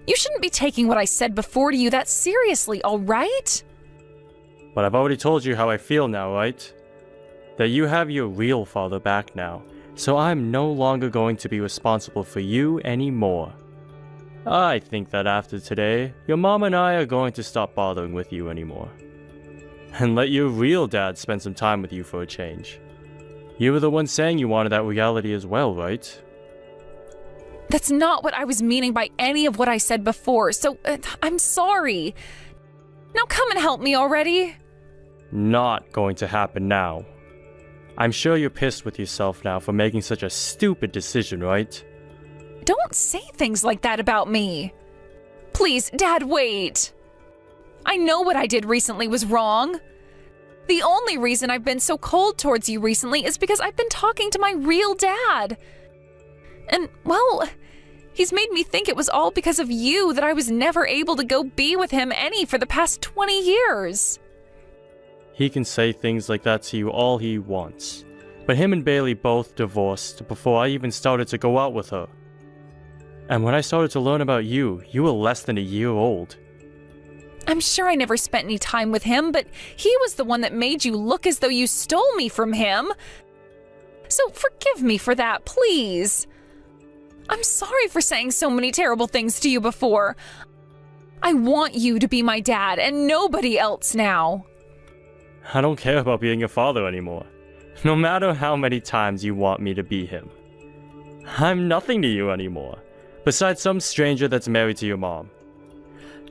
You shouldn't be taking what I said before to you that seriously, all right? But I've already told you how I feel now, right? That you have your real father back now, so I'm no longer going to be responsible for you anymore. I think that after today, your mom and I are going to stop bothering with you anymore. And let your real dad spend some time with you for a change. You were the one saying you wanted that reality as well, right? That's not what I was meaning by any of what I said before, so I'm sorry. Now come and help me already. Not going to happen now. I'm sure you're pissed with yourself now for making such a stupid decision, right? Don't say things like that about me. Please, Dad, wait. I know what I did recently was wrong. The only reason I've been so cold towards you recently is because I've been talking to my real dad. And, well, he's made me think it was all because of you that I was never able to go be with him any for the past 20 years. He can say things like that to you all he wants. But him and Bailey both divorced before I even started to go out with her. And when I started to learn about you, you were less than a year old. I'm sure I never spent any time with him, but he was the one that made you look as though you stole me from him. So forgive me for that, please. I'm sorry for saying so many terrible things to you before. I want you to be my dad and nobody else now. I don't care about being your father anymore. No matter how many times you want me to be him. I'm nothing to you anymore, besides some stranger that's married to your mom.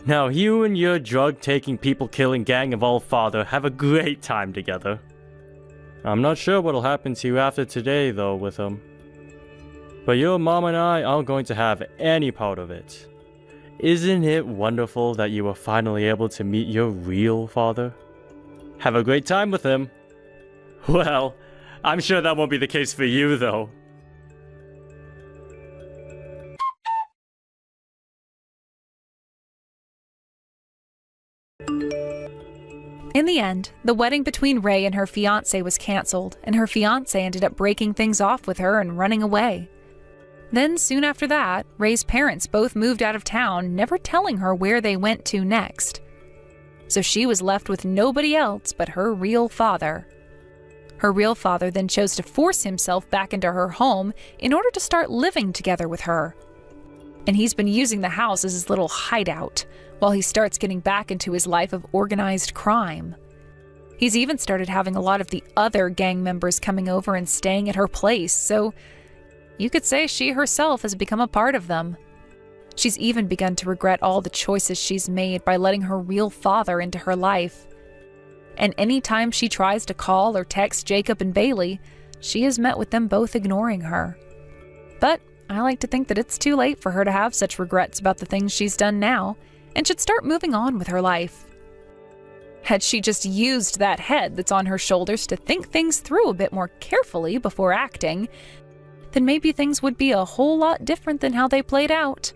Now you and your drug-taking, people-killing gang of all father have a great time together. I'm not sure what'll happen to you after today, though, with him. But your mom and I aren't going to have any part of it. Isn't it wonderful that you were finally able to meet your real father? Have a great time with him. Well, I'm sure that won't be the case for you, though. In the end, the wedding between Ray and her fiancé was canceled, and her fiancé ended up breaking things off with her and running away. Then, soon after that, Ray's parents both moved out of town, never telling her where they went to next. So she was left with nobody else but her real father. Her real father then chose to force himself back into her home in order to start living together with her. And he's been using the house as his little hideout, while he starts getting back into his life of organized crime. He's even started having a lot of the other gang members coming over and staying at her place, so you could say she herself has become a part of them. She's even begun to regret all the choices she's made by letting her real father into her life. And any time she tries to call or text Jacob and Bailey, she is met with them both ignoring her. But I like to think that it's too late for her to have such regrets about the things she's done now, and should start moving on with her life. Had she just used that head that's on her shoulders to think things through a bit more carefully before acting, then maybe things would be a whole lot different than how they played out.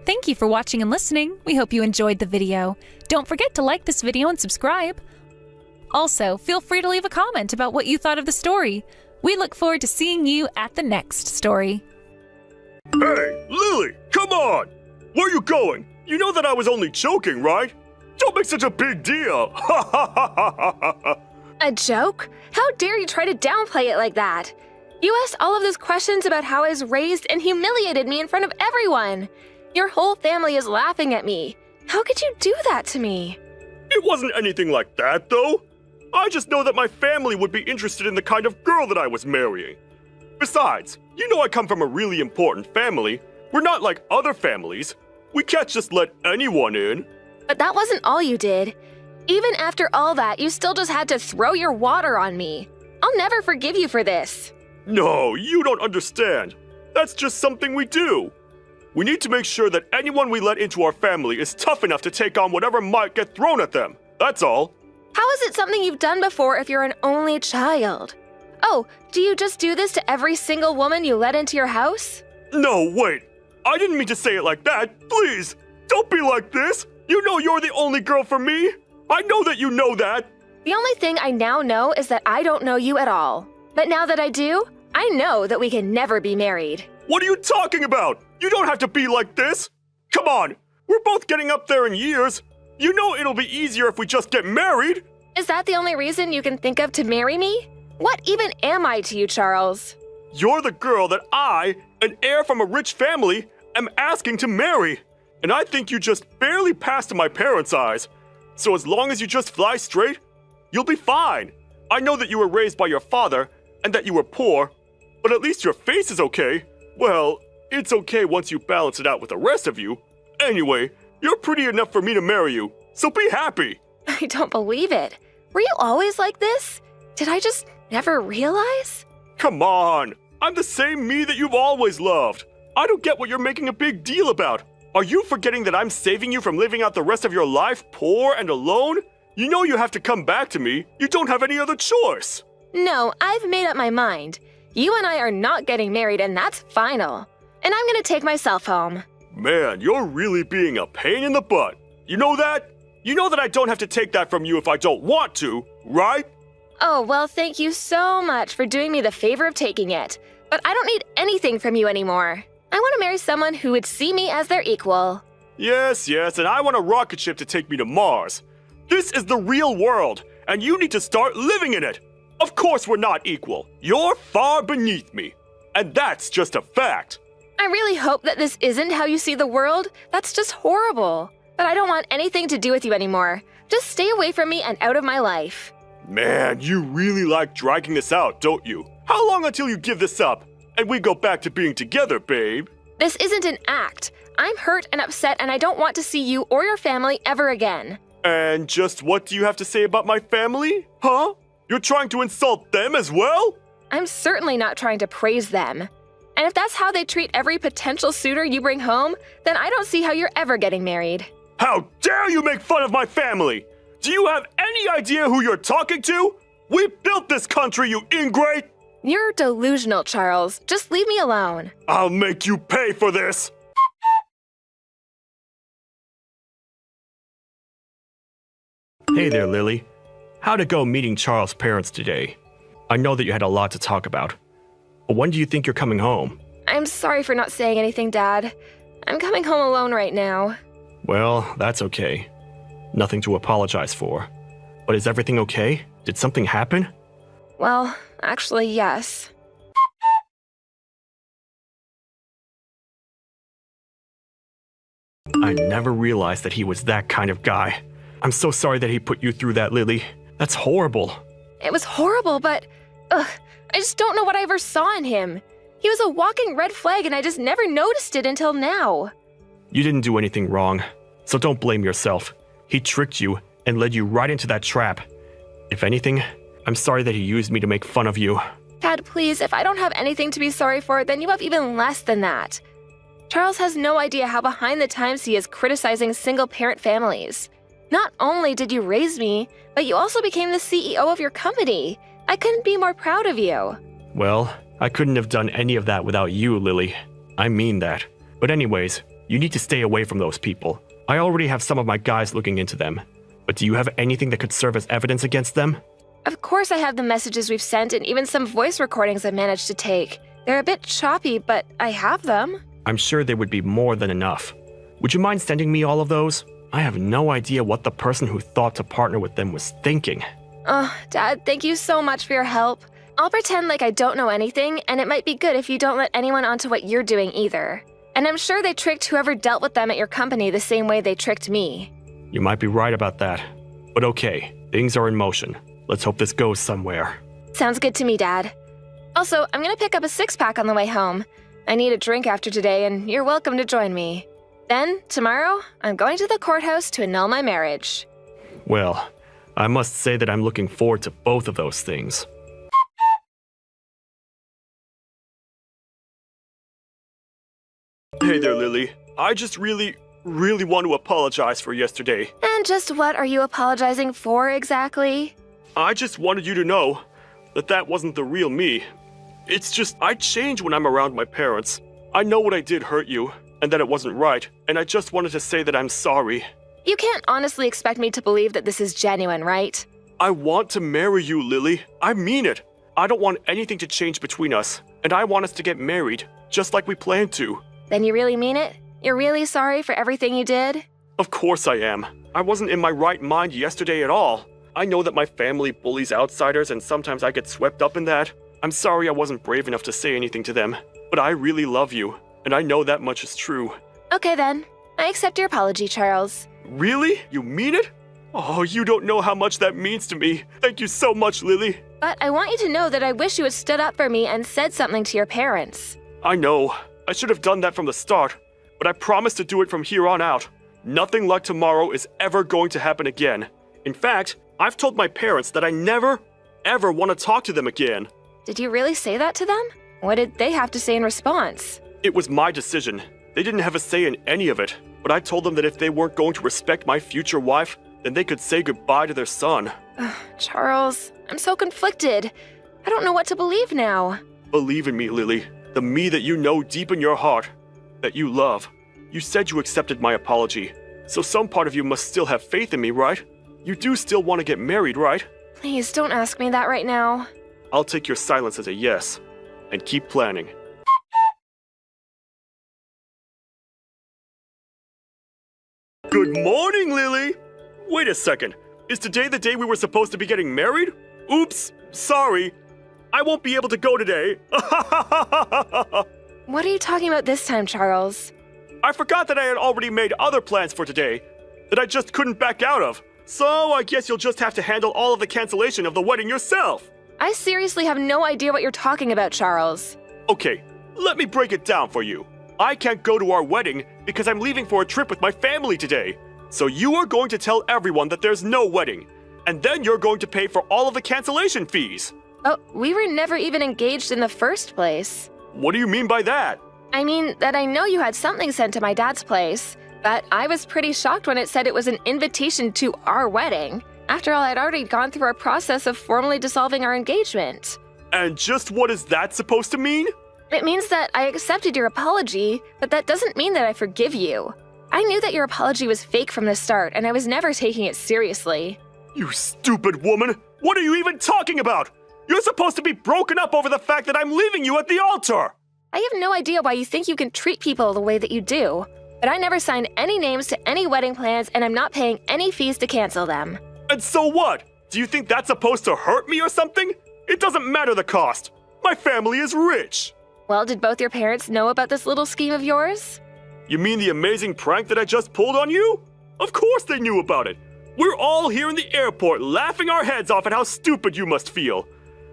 Thank you for watching and listening. We hope you enjoyed the video. Don't forget to like this video and subscribe. Also, feel free to leave a comment about what you thought of the story. We look forward to seeing you at the next story. Hey, Lily, come on! Where are you going? You know that I was only joking, right? Don't make such a big deal! Ha ha ha ha ha ha! A joke? How dare you try to downplay it like that? You asked all of those questions about how I was raised and humiliated me in front of everyone. Your whole family is laughing at me. How could you do that to me? It wasn't anything like that, though. I just know that my family would be interested in the kind of girl that I was marrying. Besides, you know I come from a really important family. We're not like other families. We can't just let anyone in. But that wasn't all you did. Even after all that, you still just had to throw your water on me. I'll never forgive you for this. No, you don't understand. That's just something we do. We need to make sure that anyone we let into our family is tough enough to take on whatever might get thrown at them. That's all. How is it something you've done before if you're an only child? Oh, do you just do this to every single woman you let into your house? No, wait. I didn't mean to say it like that. Please, don't be like this. You know you're the only girl for me. I know that you know that. The only thing I now know is that I don't know you at all. But now that I do, I know that we can never be married. What are you talking about? You don't have to be like this. Come on, we're both getting up there in years. You know it'll be easier if we just get married. Is that the only reason you can think of to marry me? What even am I to you, Charles? You're the girl that I, an heir from a rich family, am asking to marry. And I think you just barely passed in my parents' eyes. So as long as you just fly straight, you'll be fine. I know that you were raised by your father and that you were poor, but at least your face is okay. Well, it's okay once you balance it out with the rest of you. Anyway, you're pretty enough for me to marry you, so be happy. I don't believe it. Were you always like this? Did I just never realize? Come on, I'm the same me that you've always loved. I don't get what you're making a big deal about. Are you forgetting that I'm saving you from living out the rest of your life poor and alone? You know you have to come back to me. You don't have any other choice. No, I've made up my mind. You and I are not getting married, and that's final. And I'm gonna take myself home. Man, you're really being a pain in the butt. You know that? You know that I don't have to take that from you if I don't want to, right? Oh, well, thank you so much for doing me the favor of taking it. But I don't need anything from you anymore. I want to marry someone who would see me as their equal. Yes, and I want a rocket ship to take me to Mars. This is the real world, and you need to start living in it. Of course we're not equal. You're far beneath me. And that's just a fact. I really hope that this isn't how you see the world. That's just horrible. But I don't want anything to do with you anymore. Just stay away from me and out of my life. Man, you really like dragging this out, don't you? How long until you give this up and we go back to being together, babe? This isn't an act. I'm hurt and upset, and I don't want to see you or your family ever again. And just what do you have to say about my family? Huh? You're trying to insult them as well? I'm certainly not trying to praise them. And if that's how they treat every potential suitor you bring home, then I don't see how you're ever getting married. How dare you make fun of my family? Do you have any idea who you're talking to? We built this country, you ingrate! You're delusional, Charles. Just leave me alone. I'll make you pay for this! Hey there, Lily. How'd it go meeting Charles' parents today? I know that you had a lot to talk about. But when do you think you're coming home? I'm sorry for not saying anything, Dad. I'm coming home alone right now. Well, that's okay. Nothing to apologize for. But is everything okay? Did something happen? Well, actually, yes. I never realized that he was that kind of guy. I'm so sorry that he put you through that, Lily. That's horrible. It was horrible, but... I just don't know what I ever saw in him. He was a walking red flag, and I just never noticed it until now. You didn't do anything wrong, so don't blame yourself. He tricked you and led you right into that trap. If anything, I'm sorry that he used me to make fun of you. Dad, please, if I don't have anything to be sorry for, then you have even less than that. Charles has no idea how behind the times he is criticizing single-parent families. Not only did you raise me, but you also became the CEO of your company. I couldn't be more proud of you. Well, I couldn't have done any of that without you, Lily. I mean that. But anyways, you need to stay away from those people. I already have some of my guys looking into them. But do you have anything that could serve as evidence against them? Of course I have the messages we've sent and even some voice recordings I managed to take. They're a bit choppy, but I have them. I'm sure they would be more than enough. Would you mind sending me all of those? I have no idea what the person who thought to partner with them was thinking. Oh, Dad, thank you so much for your help. I'll pretend like I don't know anything, and it might be good if you don't let anyone onto what you're doing either. And I'm sure they tricked whoever dealt with them at your company the same way they tricked me. You might be right about that. But okay, things are in motion. Let's hope this goes somewhere. Sounds good to me, Dad. Also, I'm gonna pick up a six-pack on the way home. I need a drink after today, and you're welcome to join me. Then, tomorrow, I'm going to the courthouse to annul my marriage. Well, I must say that I'm looking forward to both of those things. Hey there, Lily. I just really want to apologize for yesterday. And just what are you apologizing for exactly? I just wanted you to know that that wasn't the real me. It's just, I change when I'm around my parents. I know what I did hurt you, and that it wasn't right, and I just wanted to say that I'm sorry. You can't honestly expect me to believe that this is genuine, right? I want to marry you, Lily. I mean it. I don't want anything to change between us, and I want us to get married, just like we planned to. Then you really mean it? You're really sorry for everything you did? Of course I am. I wasn't in my right mind yesterday at all. I know that my family bullies outsiders, and sometimes I get swept up in that. I'm sorry I wasn't brave enough to say anything to them, but I really love you, and I know that much is true. Okay then. I accept your apology, Charles. Really? You mean it? Oh, you don't know how much that means to me. Thank you so much, Lily. But I want you to know that I wish you had stood up for me and said something to your parents. I know. I should have done that from the start, but I promise to do it from here on out. Nothing like tomorrow is ever going to happen again. In fact, I've told my parents that I never, ever want to talk to them again. Did you really say that to them? What did they have to say in response? It was my decision. They didn't have a say in any of it, but I told them that if they weren't going to respect my future wife, then they could say goodbye to their son. Charles, I'm so conflicted. I don't know what to believe now. Believe in me, Lily. The me that you know deep in your heart, that you love. You said you accepted my apology, so some part of you must still have faith in me, right? You do still want to get married, right? Please don't ask me that right now. I'll take your silence as a yes, and keep planning. Good morning, Lily! Wait a second. Is today the day we were supposed to be getting married? Oops, sorry. I won't be able to go today. What are you talking about this time, Charles? I forgot that I had already made other plans for today that I just couldn't back out of. So I guess you'll just have to handle all of the cancellation of the wedding yourself. I seriously have no idea what you're talking about, Charles. Okay, let me break it down for you. I can't go to our wedding because I'm leaving for a trip with my family today. So you are going to tell everyone that there's no wedding, and then you're going to pay for all of the cancellation fees. Oh, we were never even engaged in the first place. What do you mean by that? I mean that I know you had something sent to my dad's place, but I was pretty shocked when it said it was an invitation to our wedding. After all, I'd already gone through our process of formally dissolving our engagement. And just what is that supposed to mean? It means that I accepted your apology, but that doesn't mean that I forgive you. I knew that your apology was fake from the start, and I was never taking it seriously. You stupid woman! What are you even talking about? You're supposed to be broken up over the fact that I'm leaving you at the altar! I have no idea why you think you can treat people the way that you do, but I never signed any names to any wedding plans, and I'm not paying any fees to cancel them. And so what? Do you think that's supposed to hurt me or something? It doesn't matter the cost. My family is rich. Well, did both your parents know about this little scheme of yours? You mean the amazing prank that I just pulled on you? Of course they knew about it. We're all here in the airport laughing our heads off at how stupid you must feel.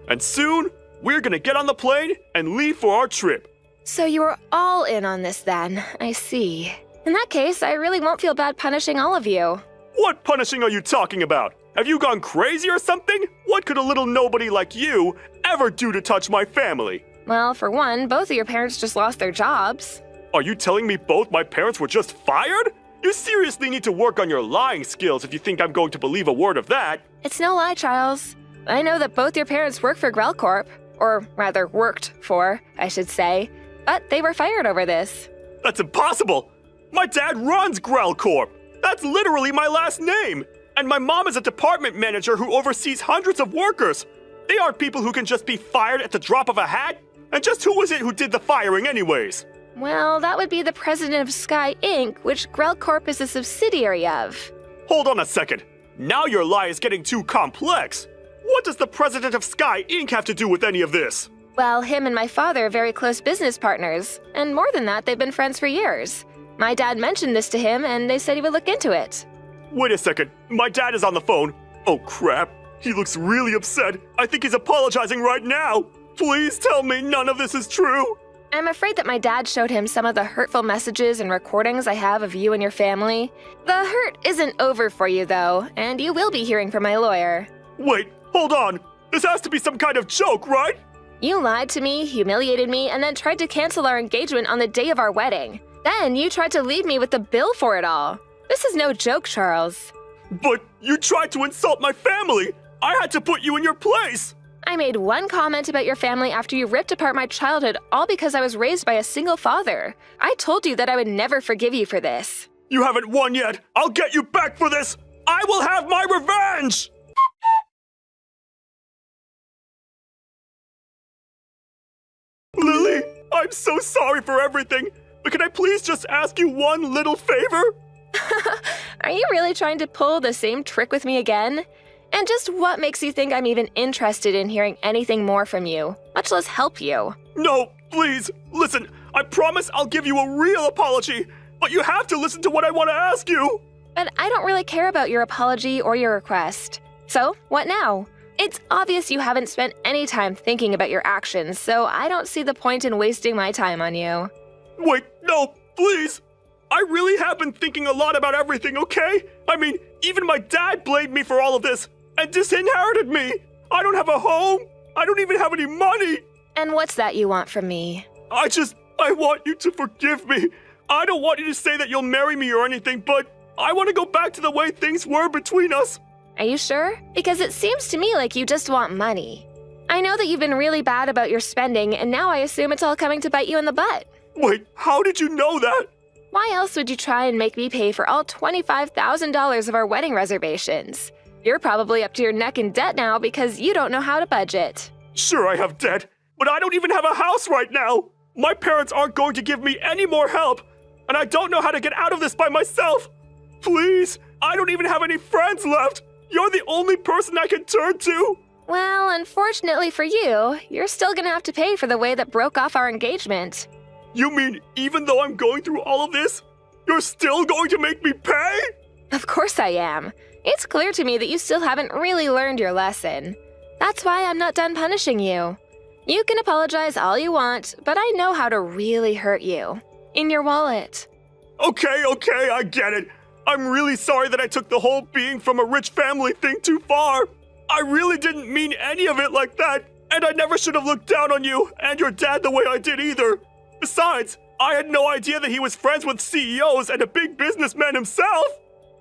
And soon, we're gonna get on the plane and leave for our trip. So you were all in on this then, I see. In that case, I really won't feel bad punishing all of you. What punishing are you talking about? Have you gone crazy or something? What could a little nobody like you ever do to touch my family? Well, for one, both of your parents just lost their jobs. Are you telling me both my parents were just fired? You seriously need to work on your lying skills if you think I'm going to believe a word of that. It's no lie, Charles. I know that both your parents work for Grell Corp. Or rather, worked for, I should say. But they were fired over this. That's impossible! My dad runs Grell Corp! That's literally my last name! And my mom is a department manager who oversees hundreds of workers! They aren't people who can just be fired at the drop of a hat! And just who was it who did the firing anyways? Well, that would be the president of Sky Inc., which Grell Corp is a subsidiary of. Hold on a second. Now your lie is getting too complex. What does the president of Sky Inc. have to do with any of this? Well, him and my father are very close business partners. And more than that, they've been friends for years. My dad mentioned this to him, and they said he would look into it. Wait a second. My dad is on the phone. Oh, crap. He looks really upset. I think he's apologizing right now. Please tell me none of this is true. I'm afraid that my dad showed him some of the hurtful messages and recordings I have of you and your family. The hurt isn't over for you, though, and you will be hearing from my lawyer. Wait, hold on. This has to be some kind of joke, right? You lied to me, humiliated me, and then tried to cancel our engagement on the day of our wedding. Then you tried to leave me with the bill for it all. This is no joke, Charles. But you tried to insult my family. I had to put you in your place. I made one comment about your family after you ripped apart my childhood, all because I was raised by a single father. I told you that I would never forgive you for this. You haven't won yet. I'll get you back for this. I will have my revenge! Lily, I'm so sorry for everything, but can I please just ask you one little favor? Are you really trying to pull the same trick with me again? And just what makes you think I'm even interested in hearing anything more from you, much less help you? No, please, listen, I promise I'll give you a real apology, but you have to listen to what I want to ask you. But I don't really care about your apology or your request. So, what now? It's obvious you haven't spent any time thinking about your actions, so I don't see the point in wasting my time on you. Wait, no, please. I really have been thinking a lot about everything, okay? I mean, even my dad blamed me for all of this and disinherited me. I don't have a home. I don't even have any money. And what's that you want from me? I want you to forgive me. I don't want you to say that you'll marry me or anything, but I want to go back to the way things were between us. Are you sure? Because it seems to me like you just want money. I know that you've been really bad about your spending, and now I assume it's all coming to bite you in the butt. Wait, how did you know that? Why else would you try and make me pay for all $25,000 of our wedding reservations? You're probably up to your neck in debt now because you don't know how to budget. Sure, I have debt, but I don't even have a house right now. My parents aren't going to give me any more help, and I don't know how to get out of this by myself. Please, I don't even have any friends left. You're the only person I can turn to. Well, unfortunately for you, you're still gonna have to pay for the way that broke off our engagement. You mean even though I'm going through all of this, you're still going to make me pay? Of course I am. It's clear to me that you still haven't really learned your lesson. That's why I'm not done punishing you. You can apologize all you want, but I know how to really hurt you. In your wallet. Okay, I get it. I'm really sorry that I took the whole being from a rich family thing too far. I really didn't mean any of it like that, and I never should have looked down on you and your dad the way I did either. Besides, I had no idea that he was friends with CEOs and a big businessman himself.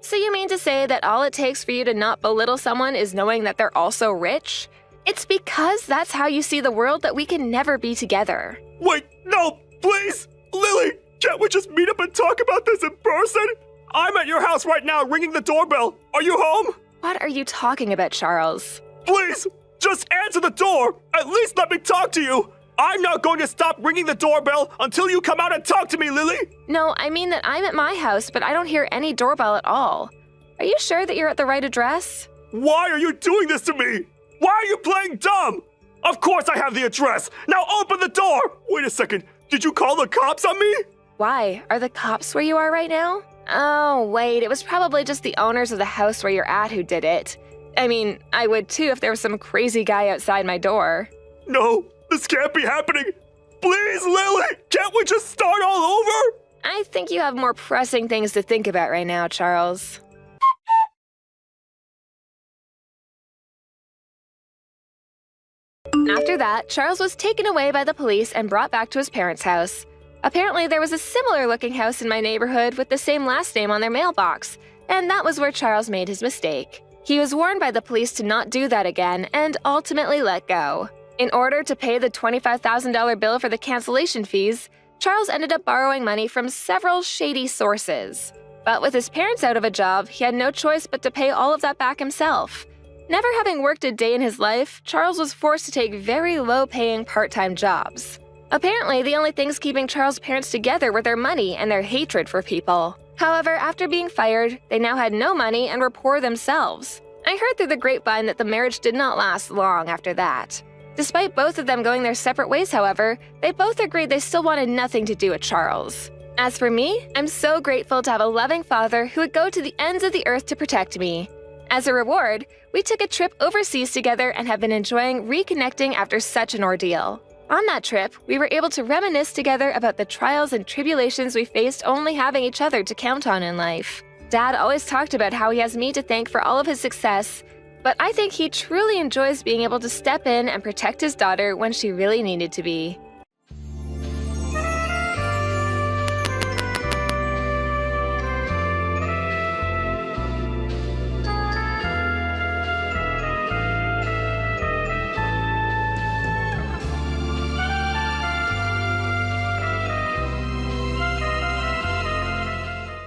So you mean to say that all it takes for you to not belittle someone is knowing that they're also rich? It's because that's how you see the world that we can never be together. Wait, no, please! Lily, can't we just meet up and talk about this in person? I'm at your house right now ringing the doorbell. Are you home? What are you talking about, Charles? Please, just answer the door. At least let me talk to you. I'm not going to stop ringing the doorbell until you come out and talk to me, Lily. No, I mean that I'm at my house, but I don't hear any doorbell at all. Are you sure that you're at the right address? Why are you doing this to me? Why are you playing dumb? Of course I have the address. Now open the door. Wait a second. Did you call the cops on me? Why? Are the cops where you are right now? Oh, wait, it was probably just the owners of the house where you're at who did it. I mean, I would too if there was some crazy guy outside my door. No, this can't be happening. Please, Lily, can't we just start all over? I think you have more pressing things to think about right now, Charles. After that, Charles was taken away by the police and brought back to his parents' house. Apparently, there was a similar-looking house in my neighborhood with the same last name on their mailbox, and that was where Charles made his mistake. He was warned by the police to not do that again and ultimately let go. In order to pay the $25,000 bill for the cancellation fees, Charles ended up borrowing money from several shady sources. But with his parents out of a job, he had no choice but to pay all of that back himself. Never having worked a day in his life, Charles was forced to take very low-paying part-time jobs. Apparently, the only things keeping Charles' parents together were their money and their hatred for people. However, after being fired, they now had no money and were poor themselves. I heard through the grapevine that the marriage did not last long after that. Despite both of them going their separate ways, however, they both agreed they still wanted nothing to do with Charles. As for me, I'm so grateful to have a loving father who would go to the ends of the earth to protect me. As a reward, we took a trip overseas together and have been enjoying reconnecting after such an ordeal. On that trip, we were able to reminisce together about the trials and tribulations we faced only having each other to count on in life. Dad always talked about how he has me to thank for all of his success, but I think he truly enjoys being able to step in and protect his daughter when she really needed to be.